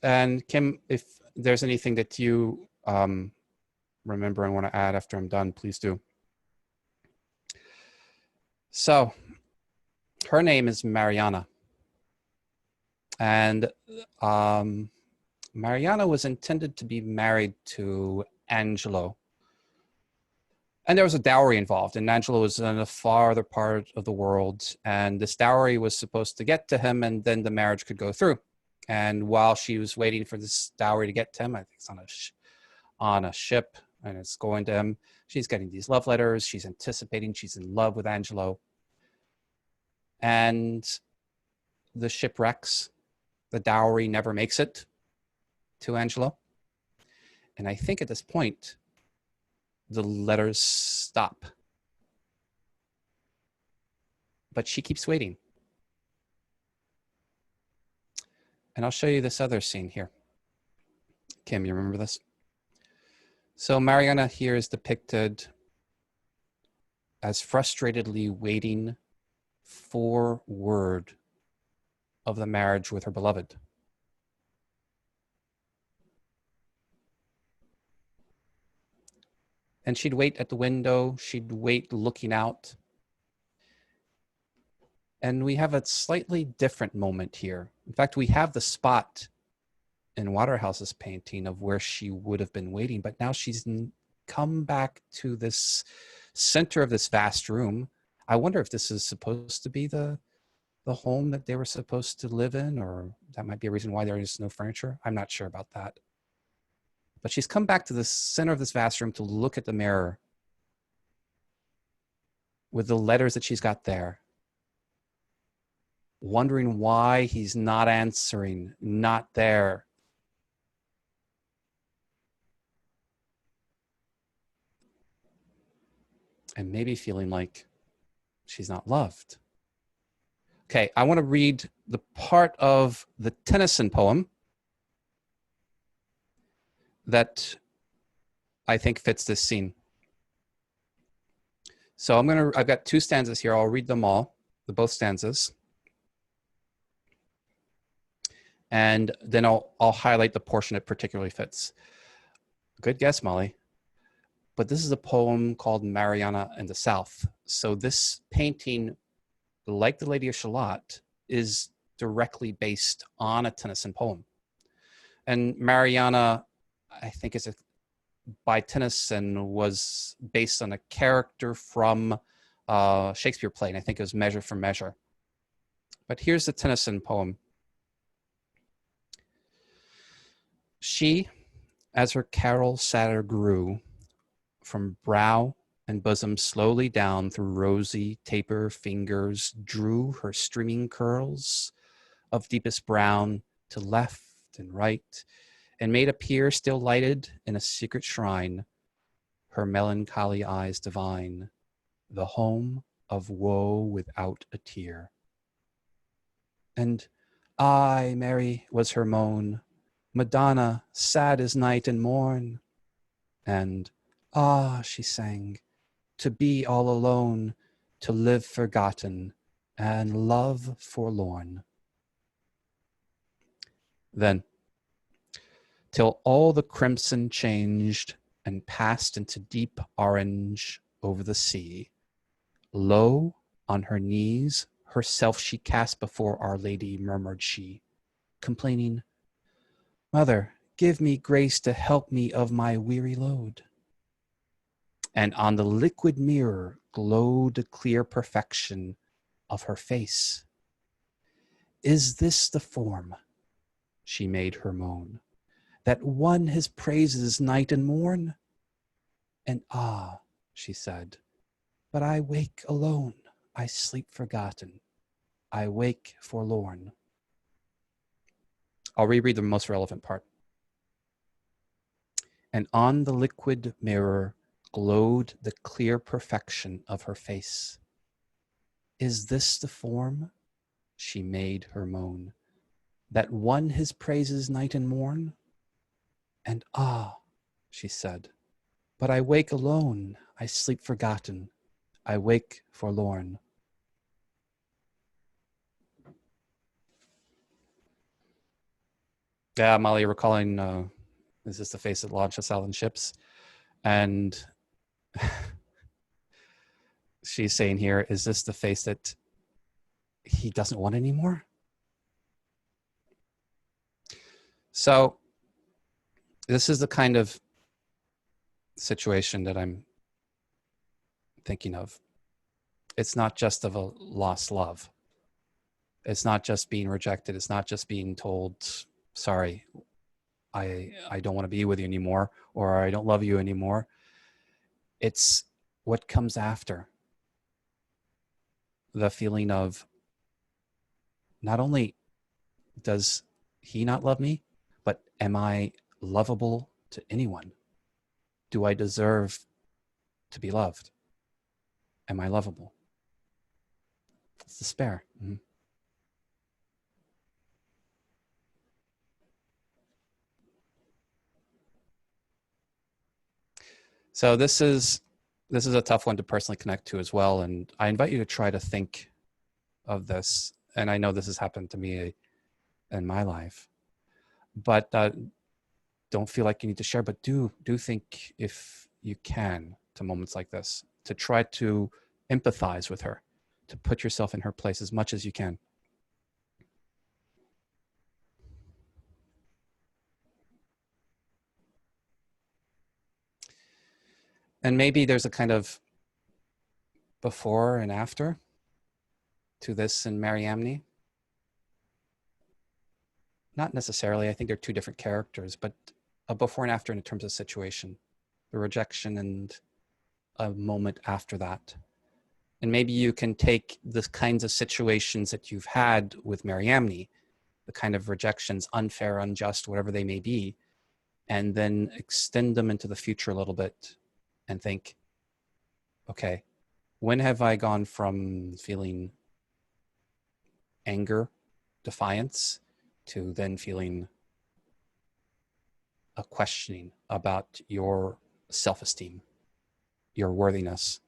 Speaker 1: And Kim, if there's anything that you remember and want to add after I'm done, please do. So her name is Mariana. And Mariana was intended to be married to Angelo. And there was a dowry involved, and Angelo was in a farther part of the world, and this dowry was supposed to get to him, and then the marriage could go through. And while she was waiting for this dowry to get to him, I think it's on a ship, and it's going to him, she's getting these love letters, she's anticipating, she's in love with Angelo. And the ship wrecks, the dowry never makes it to Angelo. And I think at this point, the letters stop. But she keeps waiting. And I'll show you this other scene here. Kim, you remember this? So Mariana here is depicted as frustratedly waiting for word of the marriage with her beloved. And she'd wait at the window, she'd wait looking out. And we have a slightly different moment here. In fact, we have the spot in Waterhouse's painting of where she would have been waiting, but now she's come back to this center of this vast room. I wonder if this is supposed to be the home that they were supposed to live in, or that might be a reason why there is no furniture. I'm not sure about that. But she's come back to the center of this vast room to look at the mirror with the letters that she's got there, wondering why he's not answering, not there. And maybe feeling like she's not loved. Okay, I want to read the part of the Tennyson poem that I think fits this scene. So I've got two stanzas here. I'll read them all, both stanzas. And then I'll highlight the portion that particularly fits. Good guess, Molly. But this is a poem called Mariana in the South. So this painting, like The Lady of Shalott, is directly based on a Tennyson poem. And Mariana, I think by Tennyson, was based on a character from Shakespeare play, and I think it was Measure for Measure. But here's the Tennyson poem. She, as her carol sadder grew, from brow and bosom slowly down through rosy taper fingers drew her streaming curls of deepest brown to left and right, and made appear still lighted in a secret shrine her melancholy eyes divine, the home of woe without a tear. And "Ay, Mary," was her moan, "Madonna, sad as night and morn." And "Ah," she sang, "to be all alone, to live forgotten, and love forlorn." Then, till all the crimson changed and passed into deep orange over the sea, low on her knees herself she cast before Our Lady, murmured she, complaining, "Mother, give me grace to help me of my weary load." And on the liquid mirror glowed the clear perfection of her face. "Is this the form," she made her moan, "that won his praises night and morn?" And "Ah," she said, "but I wake alone, I sleep forgotten, I wake forlorn." I'll reread the most relevant part. And on the liquid mirror glowed the clear perfection of her face. "Is this the form?" she made her moan, that won his praises night and morn? And ah, she said, but I wake alone, I sleep forgotten, I wake forlorn. Yeah, Molly, recalling, is this the face that launched us out on ships? And she's saying here, is this the face that he doesn't want anymore? So this is the kind of situation that I'm thinking of. It's not just of a lost love. It's not just being rejected. It's not just being told, sorry, I don't want to be with you anymore, or I don't love you anymore. It's what comes after. The feeling of not only does he not love me, but am I lovable to anyone? Do I deserve to be loved? Am I lovable? It's despair. Mm-hmm. So this is a tough one to personally connect to as well. And I invite you to try to think of this. And I know this has happened to me in my life, but don't feel like you need to share, but do think, if you can, to moments like this, to try to empathize with her, to put yourself in her place as much as you can. And maybe there's a kind of before and after to this in Mariamne. Not necessarily, I think they're two different characters, but a before and after in terms of situation, the rejection and a moment after that. And maybe you can take the kinds of situations that you've had with Mariamne, the kind of rejections, unfair, unjust, whatever they may be, and then extend them into the future a little bit and think, okay, when have I gone from feeling anger, defiance, to then feeling a questioning about your self-esteem, your worthiness?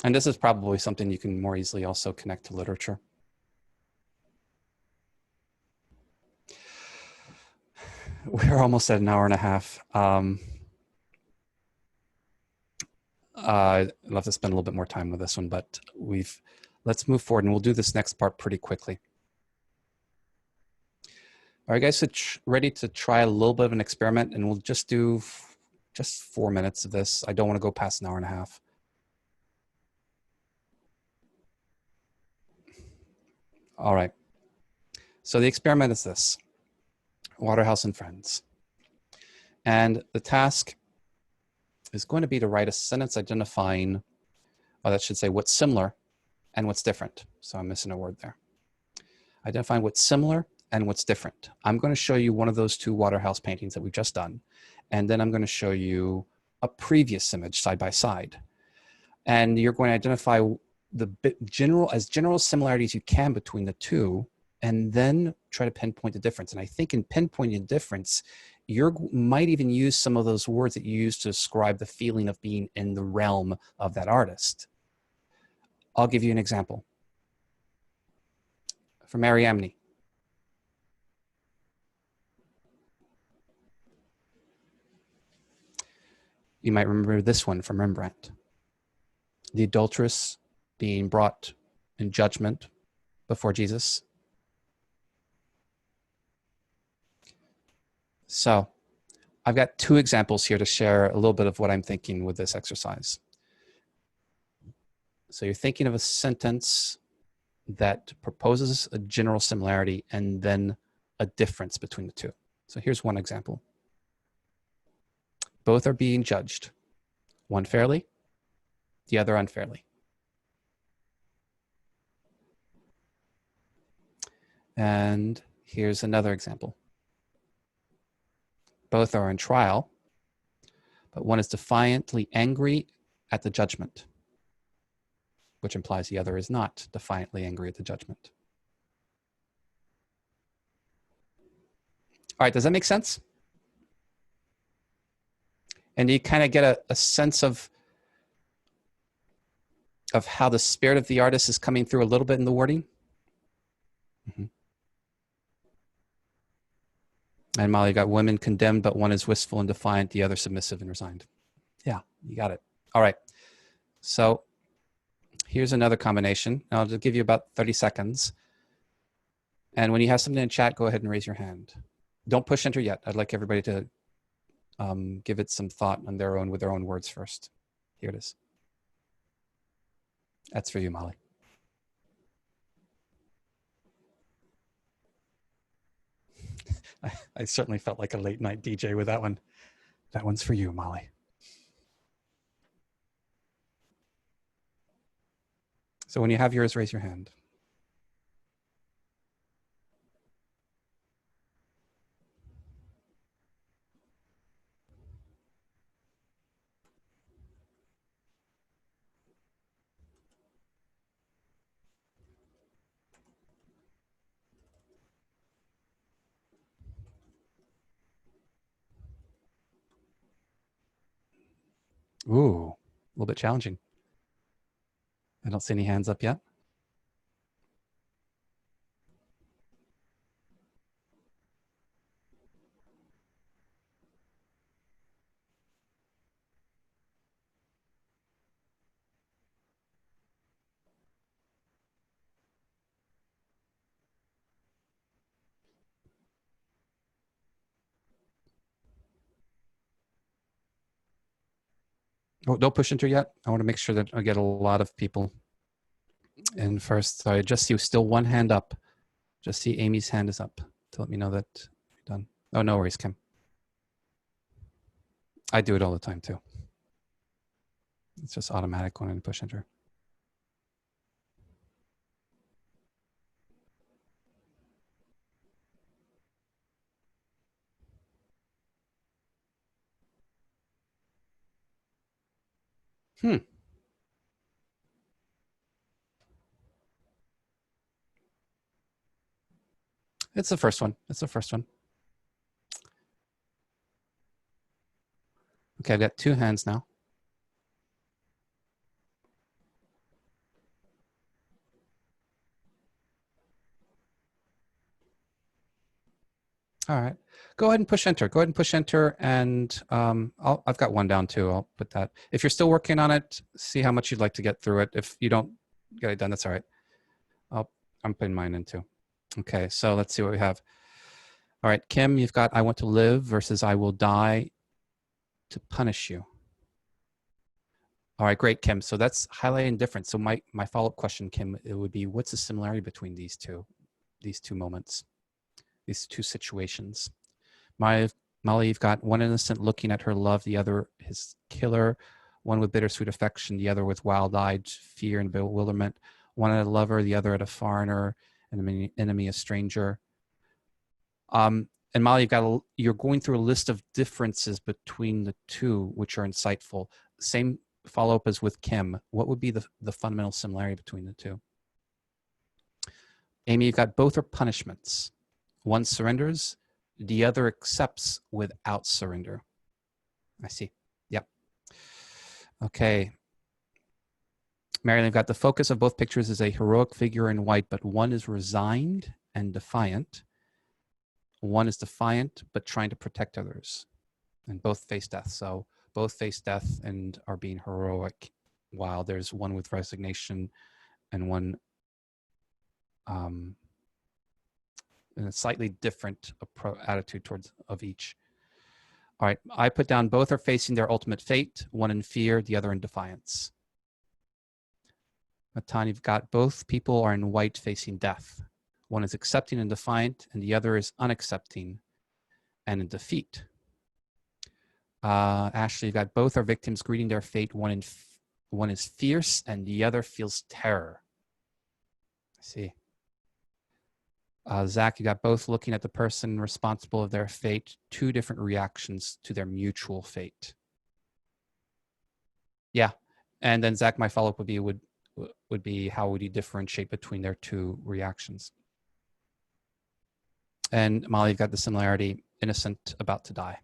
Speaker 1: And this is probably something you can more easily also connect to literature. We're almost at an hour and a half. I'd love to spend a little bit more time with this one, but let's move forward and we'll do this next part pretty quickly. All right, guys, so ready to try a little bit of an experiment, and we'll just do just 4 minutes of this. I don't want to go past an hour and a half. All right. So the experiment is this: Waterhouse and Friends. And the task is going to be to write a sentence identifying, or that should say what's similar and what's different. So I'm missing a word there. Identifying what's similar and what's different. I'm going to show you one of those two Waterhouse paintings that we've just done. And then I'm going to show you a previous image side by side. And you're going to identify the general similarities you can between the two, and then try to pinpoint the difference. And I think in pinpointing the difference, you might even use some of those words that you use to describe the feeling of being in the realm of that artist. I'll give you an example. For Mariamne. You might remember this one from Rembrandt. The adulteress being brought in judgment before Jesus. So I've got two examples here to share a little bit of what I'm thinking with this exercise. So you're thinking of a sentence that proposes a general similarity and then a difference between the two. So here's one example. Both are being judged, one fairly, the other unfairly. And here's another example. Both are on trial, but one is defiantly angry at the judgment. which implies the other is not defiantly angry at the judgment. All right, does that make sense? And you kind of get a sense of how the spirit of the artist is coming through a little bit in the wording? And Molly, you got women condemned, but one is wistful and defiant, the other submissive and resigned. Yeah, you got it. All right. So here's another combination. I'll just give you about 30 seconds. And when you have something in chat, go ahead and raise your hand. Don't push enter yet. I'd like everybody to give it some thought on their own with their own words first. Here it is. That's for you, Molly. I certainly felt like a late night DJ with that one. That one's for you, Molly. So when you have yours, raise your hand. Ooh, a little bit challenging. I don't see any hands up yet. Oh, don't push enter yet. I want to make sure that I get a lot of people in first. So I just see still one hand up. Just see Amy's hand is up to let me know that you're done. Oh, no worries, Kim. I do it all the time too. It's just automatic when I push enter. It's the first one. It's the first one. Okay, I've got two hands now. All right, go ahead and push enter. Go ahead and push enter, and I've got one down too. I'll put that. If you're still working on it, see how much you'd like to get through it. If you don't get it done, that's all right. I'm putting mine in too. Okay, so let's see what we have. All right, Kim, you've got I want to live versus I will die to punish you. All right, great, Kim. So that's highlighting difference. So my follow-up question, Kim, it would be, what's the similarity between these two moments, these two situations? Molly, you've got one innocent looking at her love, the other his killer, one with bittersweet affection, the other with wild-eyed fear and bewilderment, one at a lover, the other at a foreigner, an enemy, a stranger. And Molly, you're going through a list of differences between the two, which are insightful. Same follow-up as with Kim. What would be the fundamental similarity between the two? Amy, you've got both are punishments. One surrenders, the other accepts without surrender. I see. Yep. Okay. Marilyn, you've got the focus of both pictures is a heroic figure in white, but one is resigned and defiant. One is defiant, but trying to protect others. And both face death. So both face death and are being heroic, while there's one with resignation and one in a slightly different attitude towards of each. All right, I put down both are facing their ultimate fate, one in fear, the other in defiance. Matan, you've got both people are in white facing death. One is accepting and defiant, and the other is unaccepting and in defeat. Ashley, you've got both are victims greeting their fate. One is fierce, and the other feels terror. I see. Zach, you got both looking at the person responsible of their fate, two different reactions to their mutual fate. Yeah, and then Zach, my follow-up would be, would be, how would you differentiate between their two reactions? And Molly, you've got the similarity, innocent, about to die.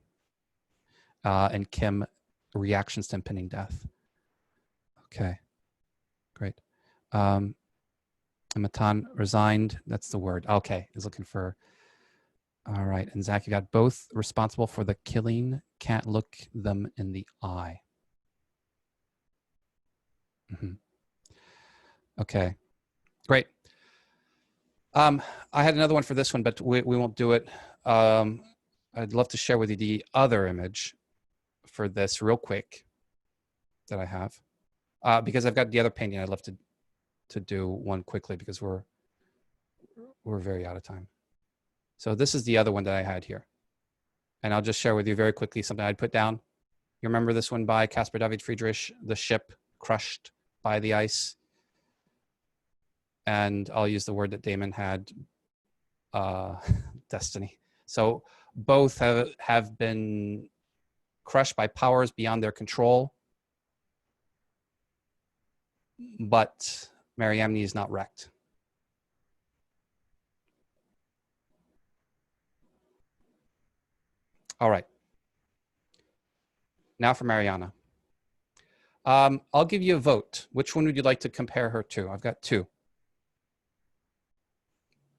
Speaker 1: And Kim, reactions to impending death. Okay, great. And Matan, resigned, that's the word. Okay, is looking for, all right. And Zach, you got both responsible for the killing, can't look them in the eye. Okay, great. I had another one for this one, but we won't do it. I'd love to share with you the other image for this real quick that I have, because I've got the other painting. I'd love to do one quickly because we're very out of time. So this is the other one that I had here, and I'll just share with you very quickly something I'd put down. You remember this one by Caspar David Friedrich, the ship crushed by the ice. And I'll use the word that Damon had, destiny. So both have been crushed by powers beyond their control, but Mariamne is not wrecked. All right. Now for Mariana. I'll give you a vote. Which one would you like to compare her to? I've got two.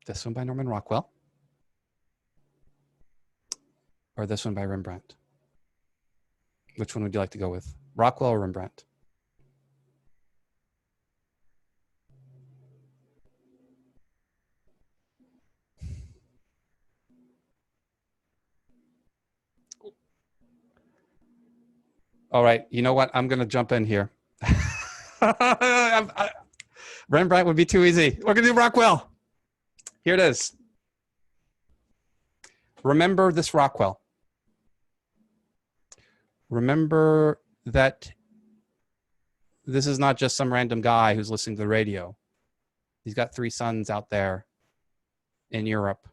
Speaker 1: This one by Norman Rockwell, or this one by Rembrandt? Which one would you like to go with? Rockwell or Rembrandt? All right, you know what? I'm going to jump in here. Rembrandt would be too easy. We're going to do Rockwell. Here it is. Remember this Rockwell. Remember that this is not just some random guy who's listening to the radio. He's got 3 sons out there in Europe.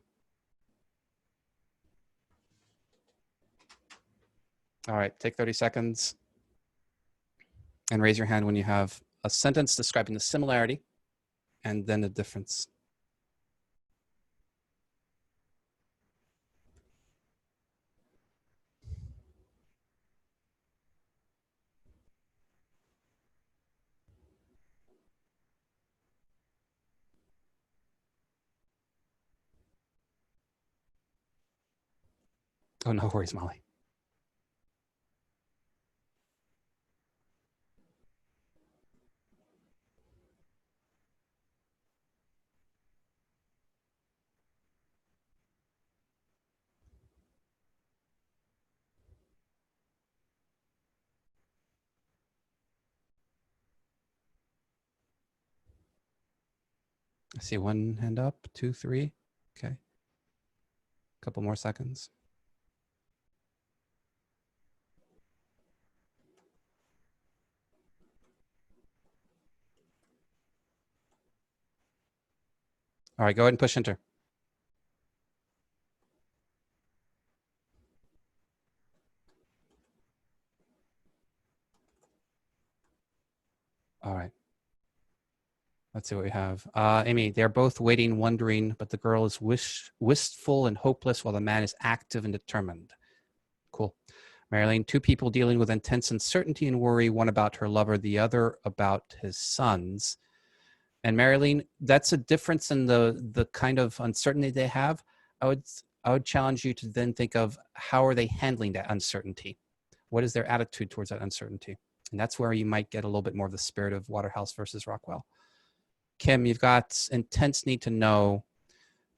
Speaker 1: All right, take 30 seconds and raise your hand when you have a sentence describing the similarity and then the difference. Oh, no worries, Molly. I see one hand up, 2, 3. Okay. A couple more seconds. All right, go ahead and push enter. All right. Let's see what we have. Amy, they're both waiting, wondering, but the girl is wistful and hopeless while the man is active and determined. Cool. Marilyn, 2 people dealing with intense uncertainty and worry, one about her lover, the other about his sons. And Marilyn, that's a difference in the kind of uncertainty they have. I would challenge you to then think of how are they handling that uncertainty? What is their attitude towards that uncertainty? And that's where you might get a little bit more of the spirit of Waterhouse versus Rockwell. Kim, you've got intense need to know,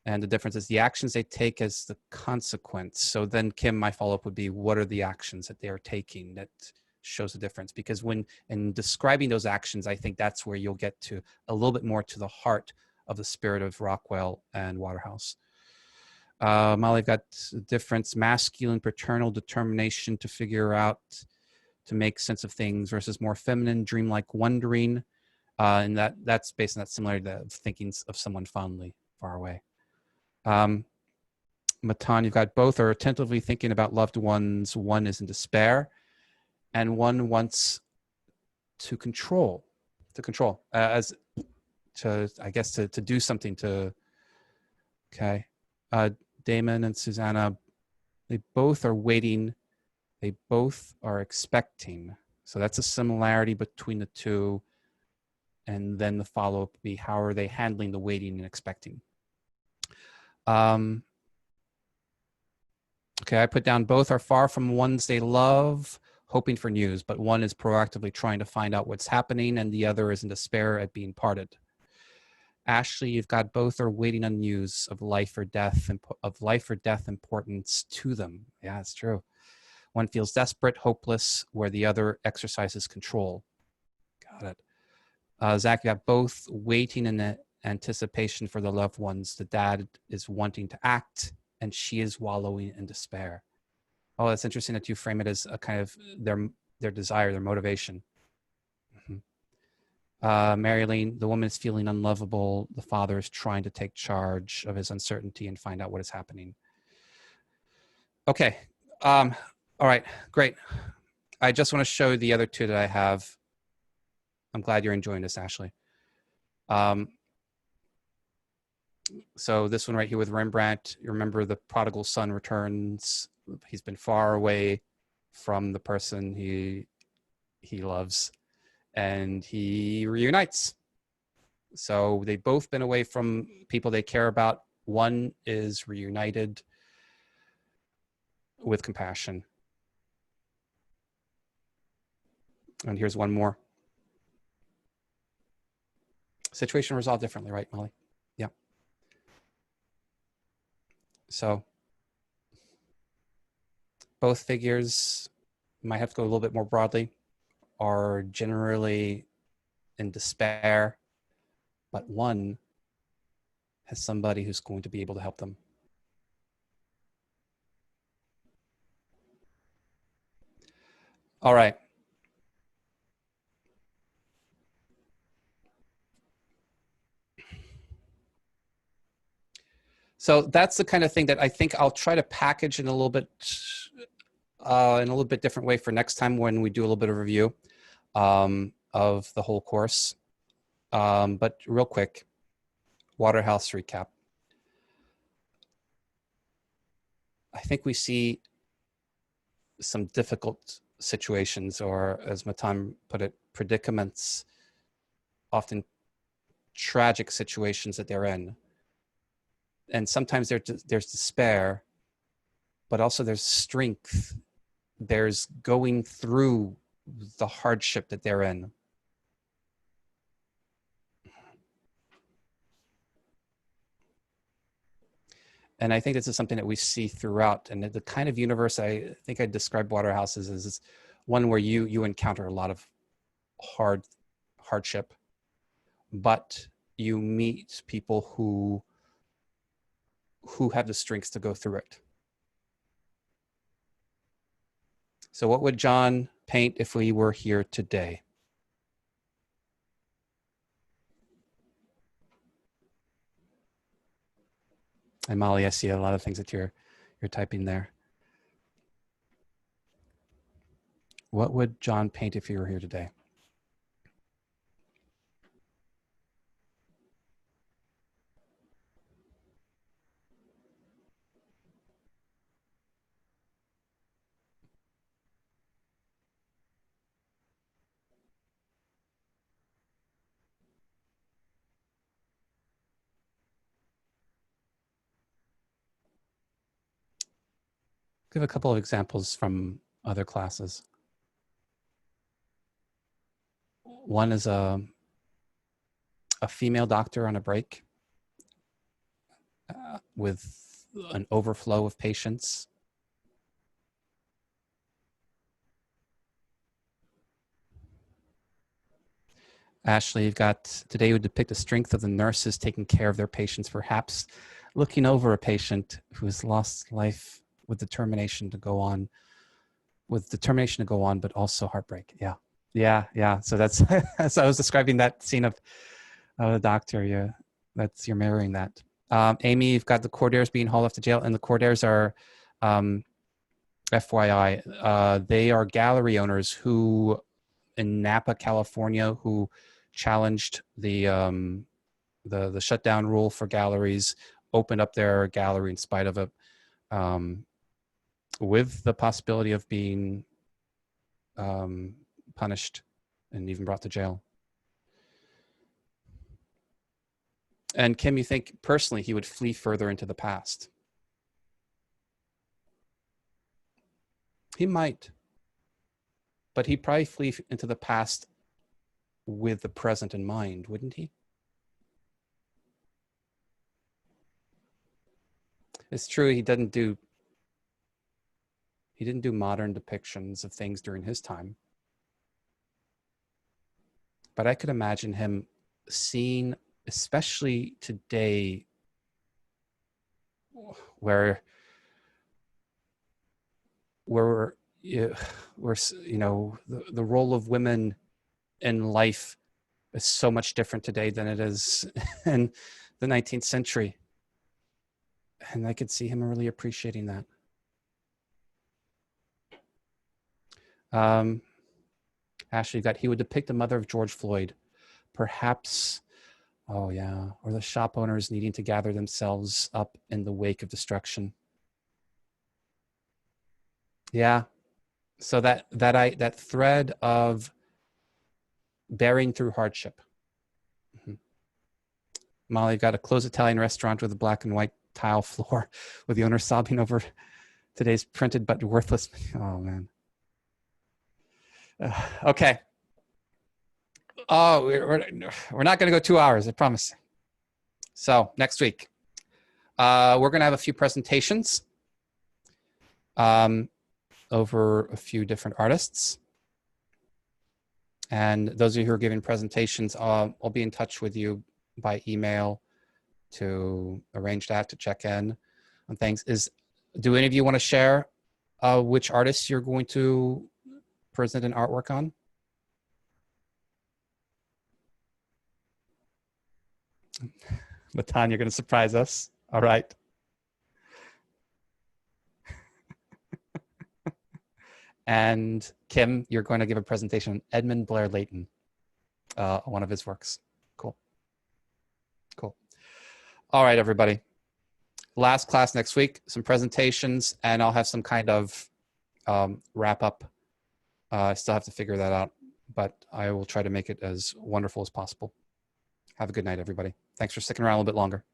Speaker 1: and the difference is the actions they take as the consequence. So then, Kim, my follow-up would be, what are the actions that they are taking that shows the difference? Because when in describing those actions, I think that's where you'll get to a little bit more to the heart of the spirit of Rockwell and Waterhouse. Molly, I've got the difference, masculine, paternal determination to figure out, to make sense of things versus more feminine, dreamlike wondering. And that's based on that similarity of thinking of someone fondly far away. Matan, you've got both are attentively thinking about loved ones. One is in despair and one wants to control. to control, as to, I guess, to do something to, okay. Damon and Susanna, they both are waiting. They both are expecting. So that's a similarity between the two. And then the follow-up would be, how are they handling the waiting and expecting? Okay, I put down both are far from ones they love, hoping for news, but one is proactively trying to find out what's happening and the other is in despair at being parted. Ashley, you've got both are waiting on news of life or death importance to them. Yeah, it's true. One feels desperate, hopeless, where the other exercises control. Got it. Zach, you got both waiting in anticipation for the loved ones. The dad is wanting to act and she is wallowing in despair. Oh, that's interesting that you frame it as a kind of their desire, their motivation. Marilyn, the woman is feeling unlovable. The father is trying to take charge of his uncertainty and find out what is happening. Okay. All right, great. I just want to show the other two that I have. I'm glad you're enjoying this, Ashley. So this one right here with Rembrandt, you remember the prodigal son returns. He's been far away from the person he loves, and he reunites. So they've both been away from people they care about. One is reunited with compassion. And here's one more. Situation resolved differently, right, Molly? Yeah. So both figures, might have to go a little bit more broadly, are generally in despair, but one has somebody who's going to be able to help them. All right. So that's the kind of thing that I think I'll try to package in a little bit different way for next time when we do a little bit of review of the whole course. But real quick, Waterhouse recap. I think we see some difficult situations, or as Matan put it, predicaments, often tragic situations that they're in. And sometimes there's despair, but also there's strength. There's going through the hardship that they're in. And I think this is something that we see throughout. And the kind of universe I think I describe Waterhouse as one where you encounter a lot of hardship, but you meet people who have the strengths to go through it. So what would John paint if we were here today? And Molly, I see a lot of things that you're typing there. What would John paint if he were here today? Give a couple of examples from other classes. One is a female doctor on a break with an overflow of patients. Ashley, you've got, today would depict the strength of the nurses taking care of their patients, perhaps looking over a patient who has lost life with determination to go on, but also heartbreak. Yeah. So that's, so I was describing that scene of the doctor. Yeah, you're mirroring that. Amy, you've got the Cordairs being hauled off to jail, and the Cordairs are, FYI, they are gallery owners who, in Napa, California, who challenged the shutdown rule for galleries, opened up their gallery in spite of it, with the possibility of being punished and even brought to jail. And Kim, you think personally he would flee further into the past? He might, but he'd probably flee into the past with the present in mind, wouldn't he? It's true he didn't do modern depictions of things during his time. But I could imagine him seeing, especially today, where the role of women in life is so much different today than it is in the 19th century. And I could see him really appreciating that. Ashley, he would depict the mother of George Floyd, perhaps, oh yeah, or the shop owners needing to gather themselves up in the wake of destruction. Yeah, so that thread of bearing through hardship. Mm-hmm. Molly, got a closed Italian restaurant with a black and white tile floor with the owner sobbing over today's printed but worthless. Oh man. Okay. Oh, we're not going to go 2 hours, I promise. So next week, we're going to have a few presentations over a few different artists. And those of you who are giving presentations, I'll be in touch with you by email to arrange that, to check in on things. Do any of you want to share which artists you're going to present an artwork on? Matan, you're going to surprise us. All right. And Kim, you're going to give a presentation on Edmund Blair Leighton, one of his works. Cool. Cool. All right, everybody. Last class next week, some presentations, and I'll have some kind of wrap up. I still have to figure that out, but I will try to make it as wonderful as possible. Have a good night, everybody. Thanks for sticking around a little bit longer.